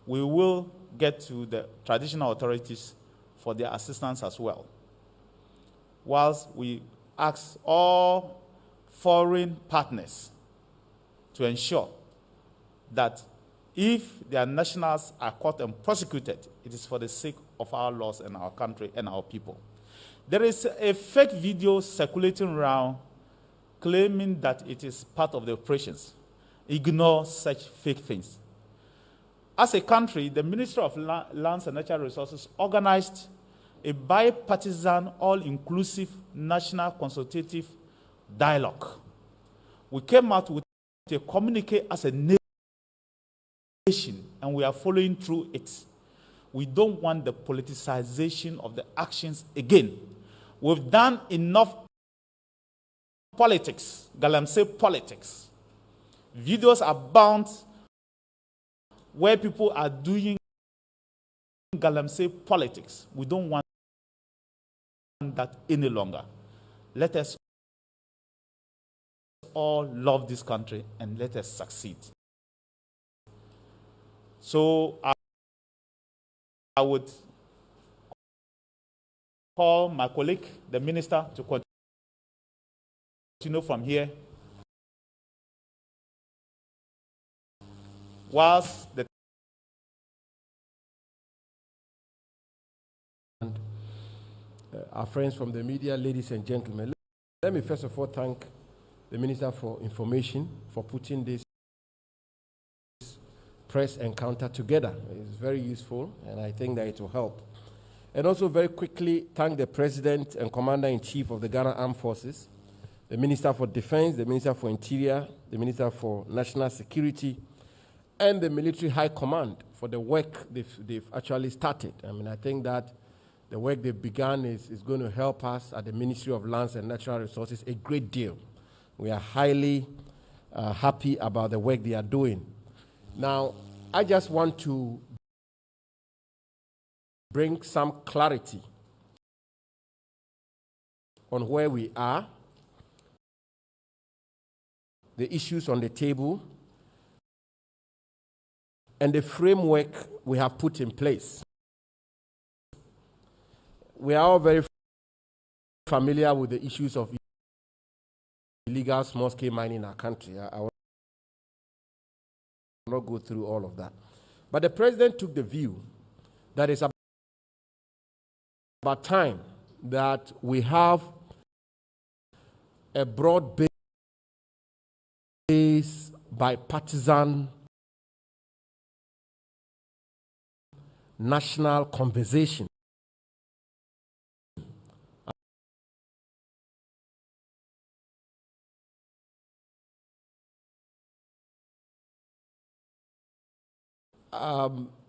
We will get to the traditional authorities for their assistance as well. Whilst we ask all foreign partners to ensure that if their nationals are caught and prosecuted, it is for the sake of our laws and our country and our people. There is a fake video circulating around claiming that it is part of the operations. Ignore such fake things. As a country, the Ministry of Lands and Natural Resources organized a bipartisan, all-inclusive national consultative dialogue. We came out with a communique as a nation, and we are following through it. We don't want the politicization of the actions again. We've done enough politics, Galamsey politics. Videos abound where people are doing Galamsey politics. We don't want that any longer. Let us all love this country and let us succeed. So I would call my colleague, the minister, to continue from here. Whilst our friends from the media, ladies and gentlemen, let me first of all thank the Minister for Information for putting this press encounter together. It's very useful, and I think that it will help. And also very quickly thank the President and Commander-in-Chief of the Ghana Armed Forces, the Minister for Defense, the Minister for Interior, the Minister for National Security, and the Military High Command for for the work they've actually started. I mean, I think that the work they've begun is going to help us at the Ministry of Lands and Natural Resources a great deal. We are highly happy about the work they are doing. Now, I just want to bring some clarity on where we are, the issues on the table, and the framework we have put in place. We are all very familiar with the issues of illegal small-scale mining in our country. I will not go through all of that. But the president took the view that it's about time that we have a broad-based bipartisan national conversation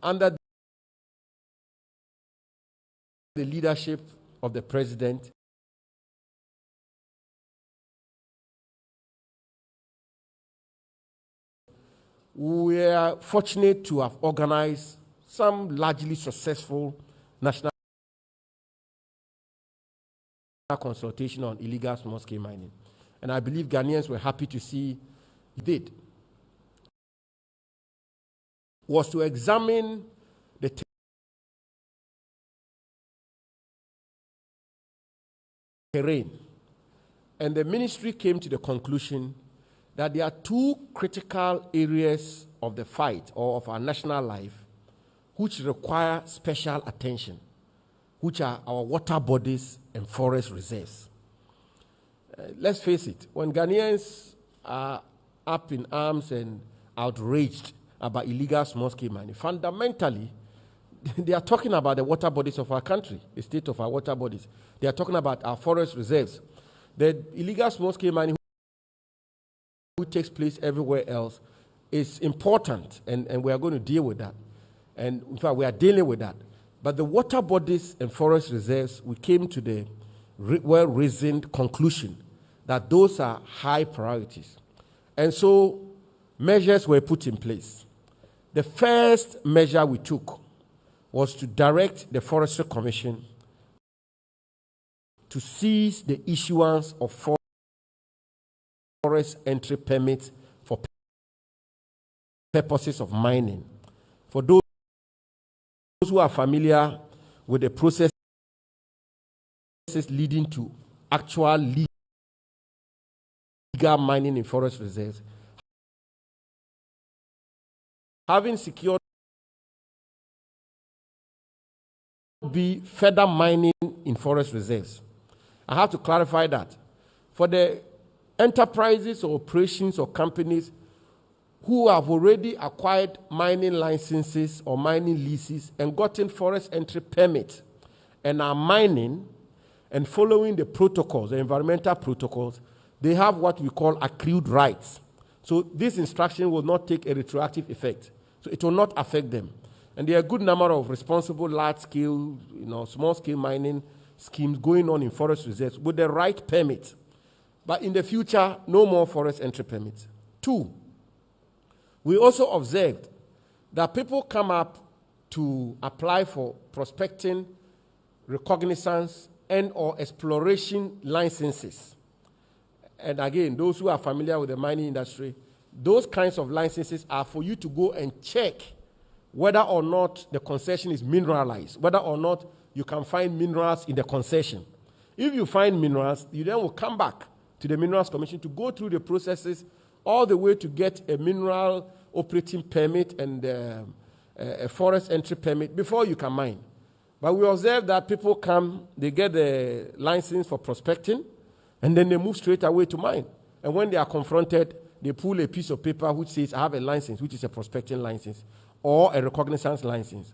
under the leadership of the president. We are fortunate to have organized some largely successful national consultation on illegal small-scale mining. And I believe Ghanaians were happy to see it did. Was to examine the terrain. And the ministry came to the conclusion that there are two critical areas of the fight or of our national life which require special attention, which are our water bodies and forest reserves. Let's face it, when Ghanaians are up in arms and outraged about illegal small-scale mining, fundamentally, they are talking about the water bodies of our country, the state of our water bodies. They are talking about our forest reserves. The illegal small-scale mining which takes place everywhere else is important, and we are going to deal with that. And in fact, we are dealing with that. But the water bodies and forest reserves, we came to the well-reasoned conclusion that those are high priorities. And so measures were put in place. The first measure we took was to direct the Forestry Commission to cease the issuance of forest entry permits for purposes of mining. For those who are familiar with the processes leading to actual legal mining in forest reserves, having secured be further mining in forest reserves. I have to clarify that. For the enterprises or operations or companies who have already acquired mining licenses or mining leases and gotten forest entry permits and are mining and following the protocols, the environmental protocols, they have what we call accrued rights. So this instruction will not take a retroactive effect. So it will not affect them. And there are a good number of responsible large-scale, small-scale mining schemes going on in forest reserves with the right permit. But in the future, no more forest entry permits. 2, we also observed that people come up to apply for prospecting, recognizance, and or exploration licenses. And again, those who are familiar with the mining industry, those kinds of licenses are for you to go and check whether or not the concession is mineralized, whether or not you can find minerals in the concession. If you find minerals, you then will come back to the Minerals Commission to go through the processes all the way to get a mineral operating permit and a forest entry permit before you can mine. But we observe that people come, they get the license for prospecting, and then they move straight away to mine. And when they are confronted, they pull a piece of paper which says, I have a license, which is a prospecting license, or a recognizance license.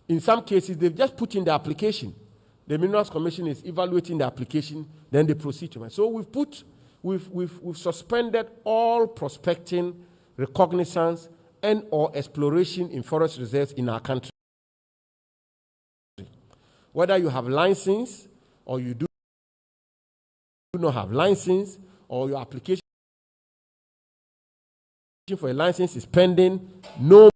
In some cases, they've just put in the application. The Minerals Commission is evaluating the application, then they proceed to mine. So we've suspended all prospecting, recognizance, and or exploration in forest reserves in our country. Whether you have license or you do not have license, or your application for a license is pending, no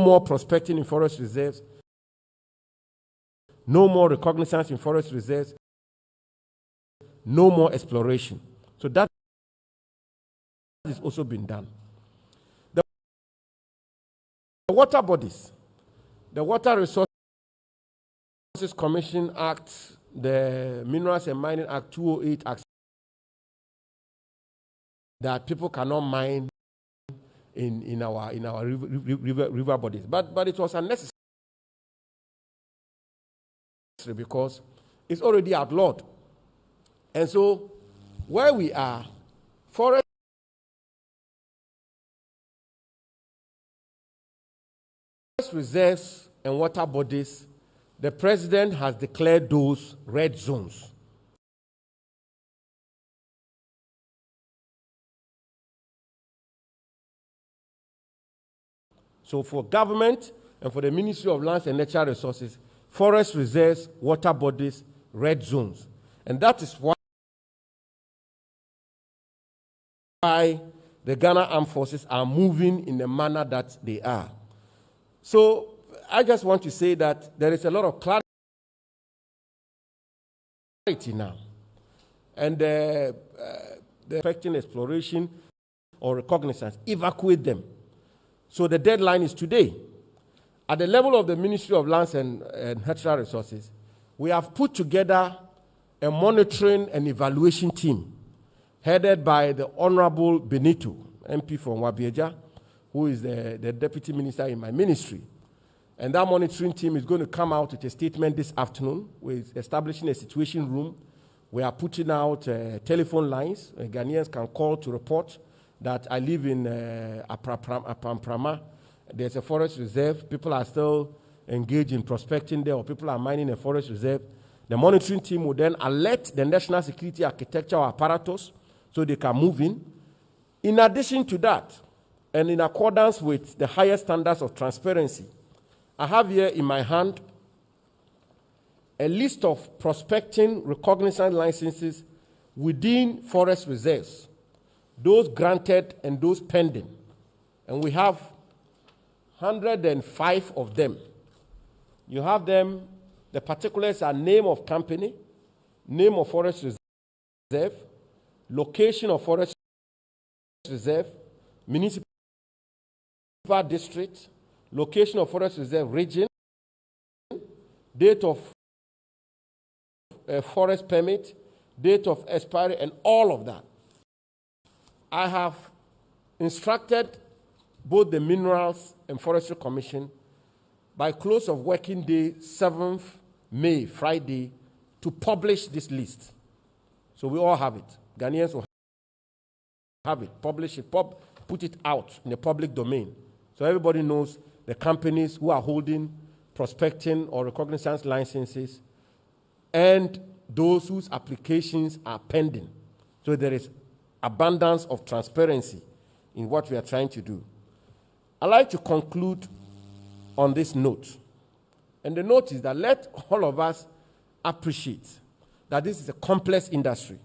more prospecting in forest reserves, no more recognizance in forest reserves, no more exploration. So that has also been done. The water bodies, the Water Resources Commission Act, the Minerals and Mining Act 208 Act, that people cannot mine in our river bodies, but it was unnecessary because it's already outlawed. And so where we are, forest reserves and water bodies, the president has declared those red zones. So for government and for the Ministry of Lands and Natural Resources, forest reserves, water bodies, red zones. And that is why the Ghana Armed Forces are moving in the manner that they are. So I just want to say that there is a lot of clarity now. And the affecting exploration or recognizance, evacuate them. So the deadline is today. At the level of the Ministry of Lands and Natural Resources, we have put together a monitoring and evaluation team headed by the Honorable Benito, MP from Wabieja, who is the Deputy Minister in my ministry. And that monitoring team is going to come out with a statement this afternoon. We're establishing a situation room. We are putting out telephone lines. Ghanaians can call to report that I live in Apamprama. There's a forest reserve. People are still engaged in prospecting there, or people are mining a forest reserve. The monitoring team will then alert the National Security Architectural Apparatus so they can move in. In addition to that, and in accordance with the highest standards of transparency, I have here in my hand a list of prospecting recognizance licenses within forest reserves, those granted and those pending. And we have 105 of them. You have them, the particulars are name of company, name of forest reserve, location of forest reserve, municipal district, location of forest reserve region, date of forest permit, date of expiry, and all of that. I have instructed both the Minerals and Forestry Commission by close of working day 7th May, Friday, to publish this list. So we all have it. Ghanaians will have it, publish it, put it out in the public domain. So everybody knows the companies who are holding prospecting or recognizance licenses and those whose applications are pending. So there is abundance of transparency in what we are trying to do. I'd like to conclude on this note. And the note is that let all of us appreciate that this is a complex industry.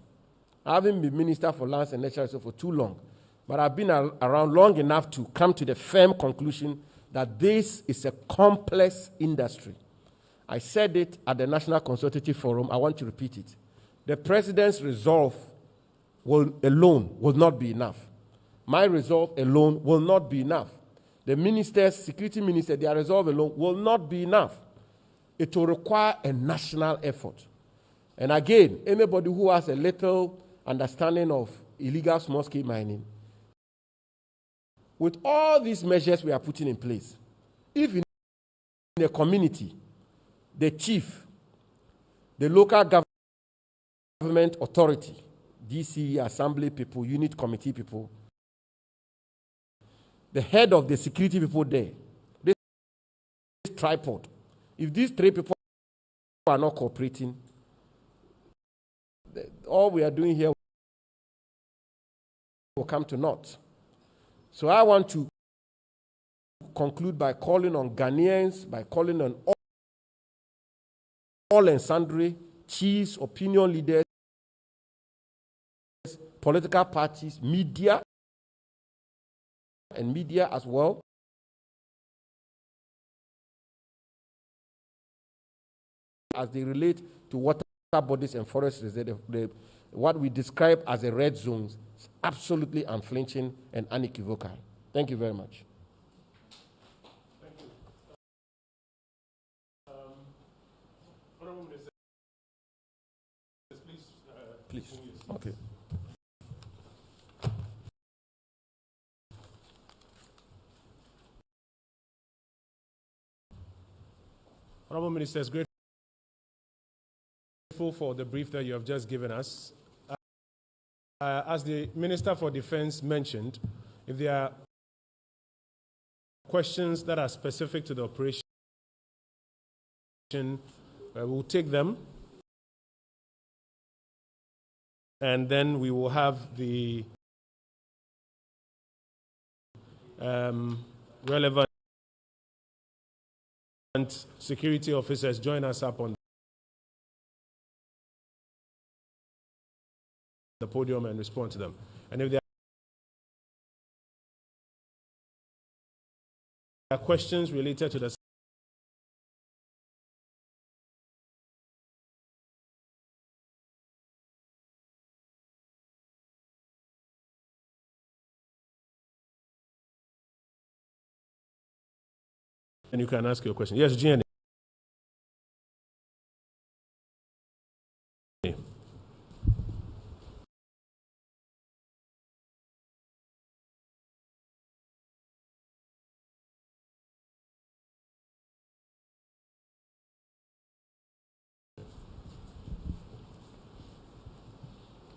I haven't been Minister for Lands and Natural Resources for too long, but I've been around long enough to come to the firm conclusion that this is a complex industry. I said it at the National Consultative Forum. I want to repeat it. The President's resolve alone will not be enough. My resolve alone will not be enough. The ministers, security minister, their resolve alone will not be enough. It will require a national effort. And again, anybody who has a little understanding of illegal small-scale mining, with all these measures we are putting in place, if in a community, the chief, the local government authority, DC, assembly people, unit committee people, the head of the security people there, this tripod, if these three people are not cooperating, all we are doing here will come to naught. So I want to conclude by calling on Ghanaians, by calling on all and sundry chiefs, opinion leaders, political parties, media, and media as well, as they relate to water bodies and forest reserves. What we describe as a red zones is absolutely unflinching and unequivocal. Thank you very much. Please. Okay. Honorable Ministers, grateful for the brief that you have just given us. As the Minister for Defense mentioned, if there are questions that are specific to the operation, we'll take them, and then we will have the relevant security officers join us up on the podium and respond to them. And if there are questions related to the and you can ask your question. Yes, GNA.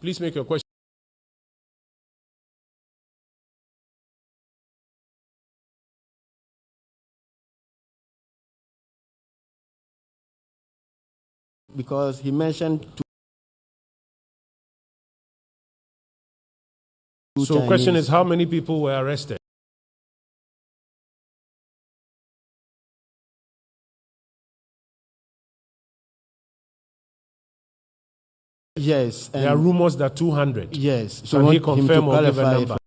Please make your question. Because he mentioned two So the question is, how many people were arrested? Yes. There are rumors that 200. Yes. So can he confirm or give a number?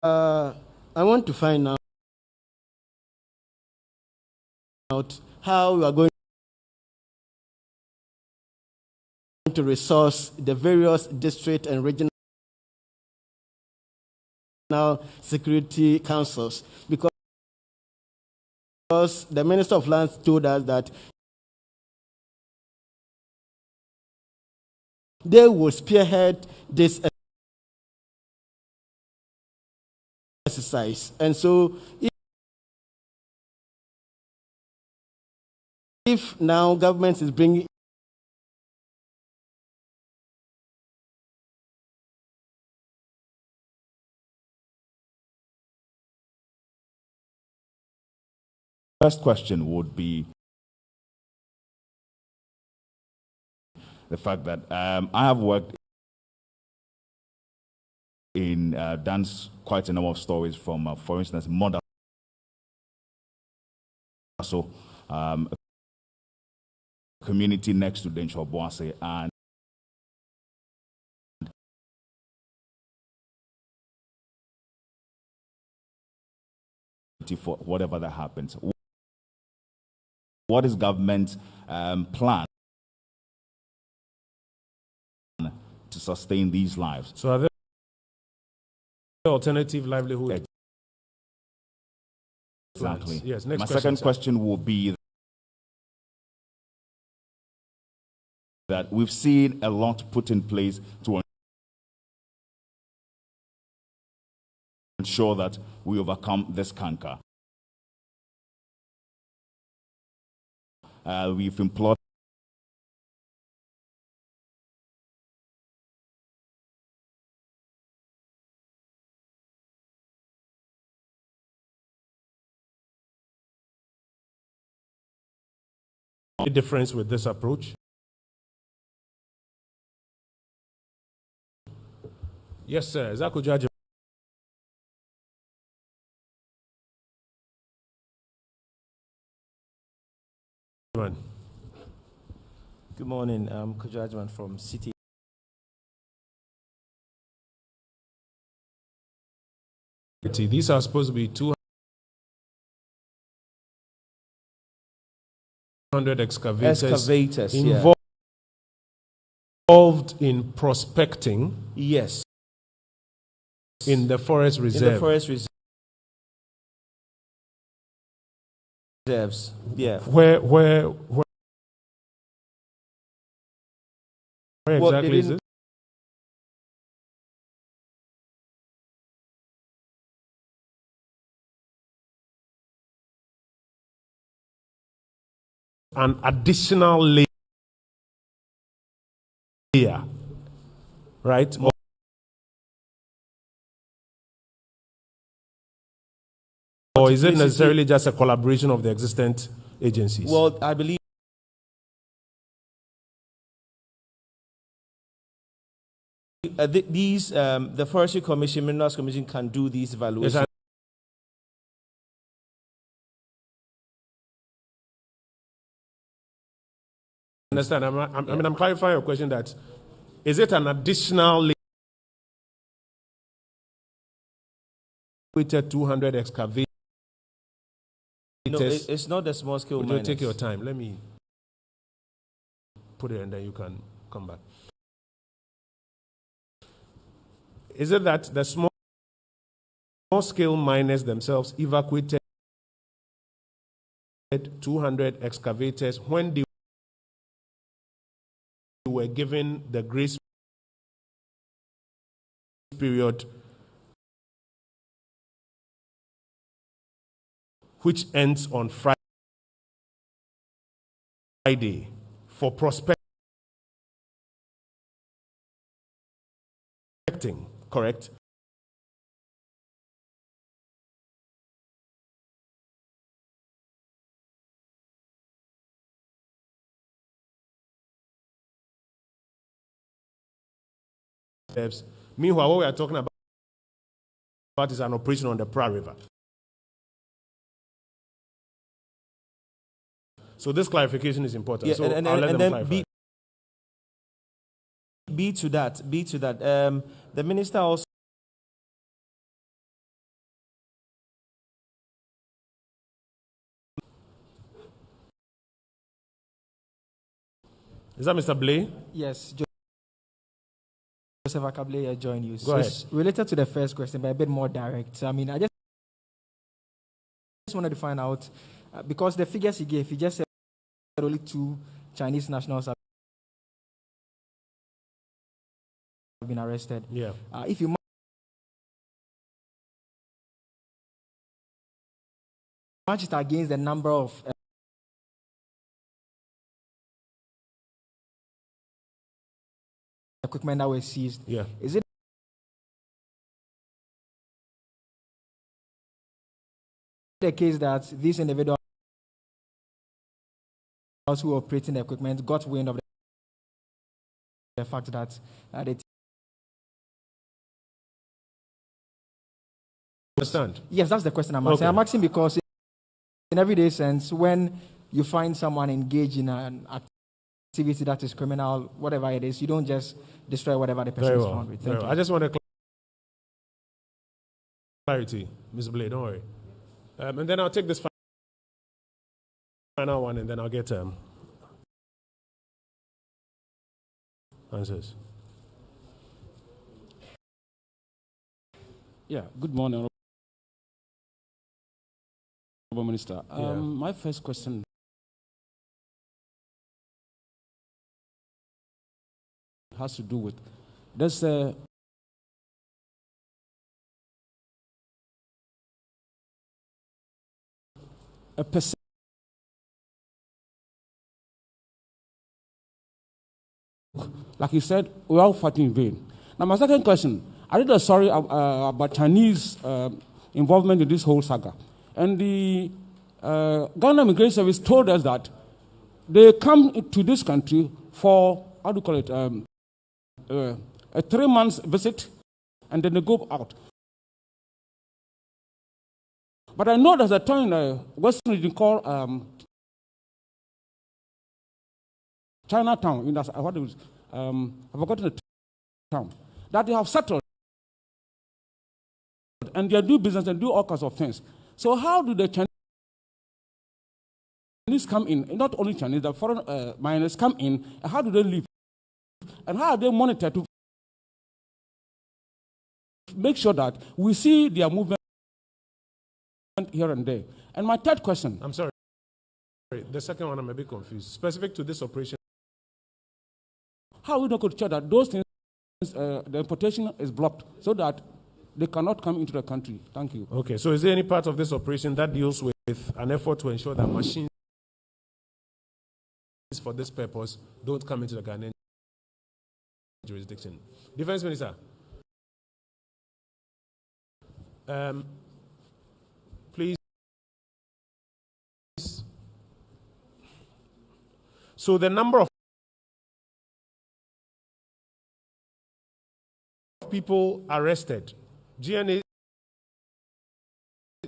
I want to find out how we are going to resource the various district and regional security councils, because the Minister of Lands told us that they will spearhead this exercise. And so if now government is bringing First question would be the fact that I have worked in, done quite a number of stories from, for instance, Mother. So, a community next to Denshaw Boase, and for whatever that happens. What is government's plan to sustain these lives? So are there alternative livelihood? Exactly. Yes. Next My question, second sir. question will be that we've seen a lot put in place to ensure that we overcome this canker. We've employed any difference with this approach? Yes, sir. Zako Judge. Good morning. I'm Kujajman from City. These are supposed to be 200 excavators involved in prospecting. Yes. In the forest reserve. In the forest reserves. Yeah. Where exactly is this? An additional layer, right? Or is it necessarily just a collaboration of the existent agencies? Well, I believe the Forestry Commission, Minerals Commission can do these evaluations. Yes, I understand. I'm clarifying your question that is it an additional layer? 200 excavators. No, it's not the small scale miners. Take your time. Let me put it and then you can come back. Is it that the small scale miners themselves evacuated 200 excavators when they were given the grace period, which ends on Friday for prospecting, correct? Meanwhile, what we are talking about is an operation on the Pra River. So this clarification is important. Yeah, so and I'll let them then clarify. B to that. The minister also Is that Mr. Blay? Yes, Joseph Akable, I join you. Go ahead. It's related to the first question, but a bit more direct. I mean, I just wanted to find out, because the figures he gave, he just said only 2 Chinese nationals have been arrested. Yeah. If you match it against the number of equipment that were seized, is it the case that these individuals who were operating the equipment got wind of the fact that they understand? Yes, that's the question I'm asking. Okay. I'm asking because in everyday sense, when you find someone engaged in an activity that is criminal, whatever it is, you don't just destroy whatever the person is found with. Thank you. I just want to clarity, Ms. Blade, don't worry. And then I'll take this final one and then I'll get answers. Yeah, good morning, Honorable Minister. My first question has to do with there's a percentage like you said, we're all fighting in vain. Now, my second question, I read a story about Chinese involvement in this whole saga. And the Ghana Immigration Service told us that they come to this country for, how do you call it, a 3-month visit, and then they go out. But I know there's a town in the Western region called Chinatown. In that, what it was, I've forgotten the town that they have settled, and they do business and do all kinds of things. So how do the Chinese come in? Not only Chinese, the foreign miners come in. And how do they live? And how are they monitored to make sure that we see their movement here and there? And my third question. I'm sorry. The second one, I'm a bit confused. Specific to this operation. How are we not going to check that those things, the importation is blocked so that they cannot come into the country? Thank you. Okay, so is there any part of this operation that deals with an effort to ensure that machines for this purpose don't come into the Ghanaian jurisdiction? Defense Minister. Please. So the number of people arrested, GNA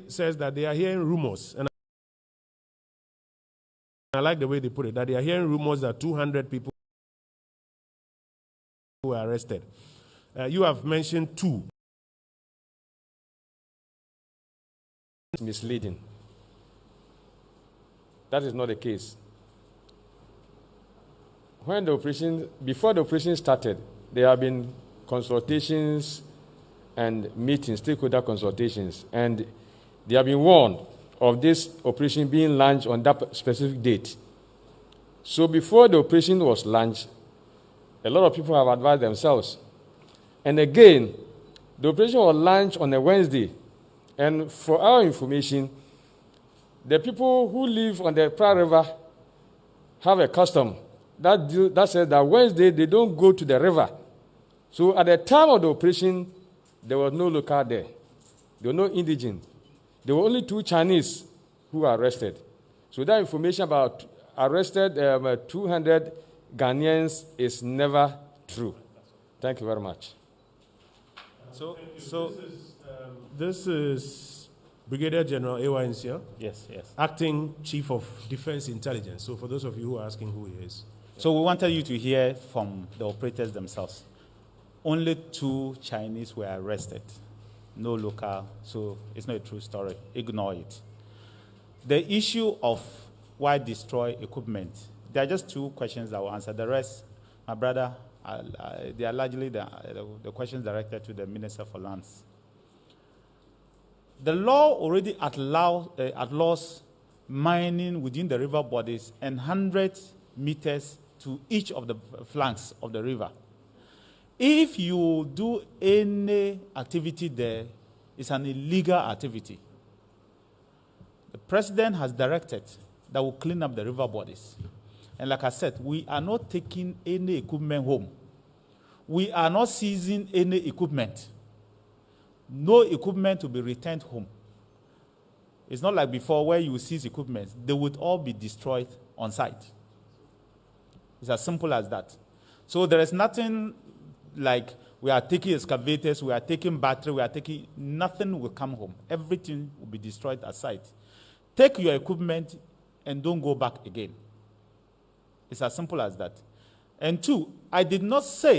says that they are hearing rumors, and I like the way they put it, that they are hearing rumors that 200 people were arrested. You have mentioned 2. Misleading. That is not the case. When the operation, before the operation started, there have been consultations and meetings, stakeholder consultations, and they have been warned of this operation being launched on that specific date. So before the operation was launched, a lot of people have advised themselves. And again, the operation was launched on a Wednesday. And for our information, the people who live on the Praia River have a custom that says that Wednesday they don't go to the river. So at the time of the operation, there was no local there. There were no indigent. There were only 2 Chinese who were arrested. So that information about arrested 200 Ghanaians is never true. Thank you very much. This is Brigadier General A.Y. Nsia. Yes. Acting Chief of Defense Intelligence. So for those of you who are asking who he is. So we wanted you to hear from the operators themselves. Only 2 Chinese were arrested. No local, so it's not a true story. Ignore it. The issue of why destroy equipment, there are just 2 questions that will answer. The rest, my brother, they are largely the questions directed to the Minister for Lands. The law already outlaws mining within the river bodies and 100 meters to each of the flanks of the river. If you do any activity there, it's an illegal activity. The president has directed that we'll clean up the river bodies. And like I said, we are not taking any equipment home. We are not seizing any equipment. No equipment to be returned home. It's not like before where you seize equipment. They would all be destroyed on site. It's as simple as that. So there is nothing like we are taking excavators, we are taking battery, we are taking, nothing will come home. Everything will be destroyed at site. Take your equipment and don't go back again. It's as simple as that. And 2, I did not say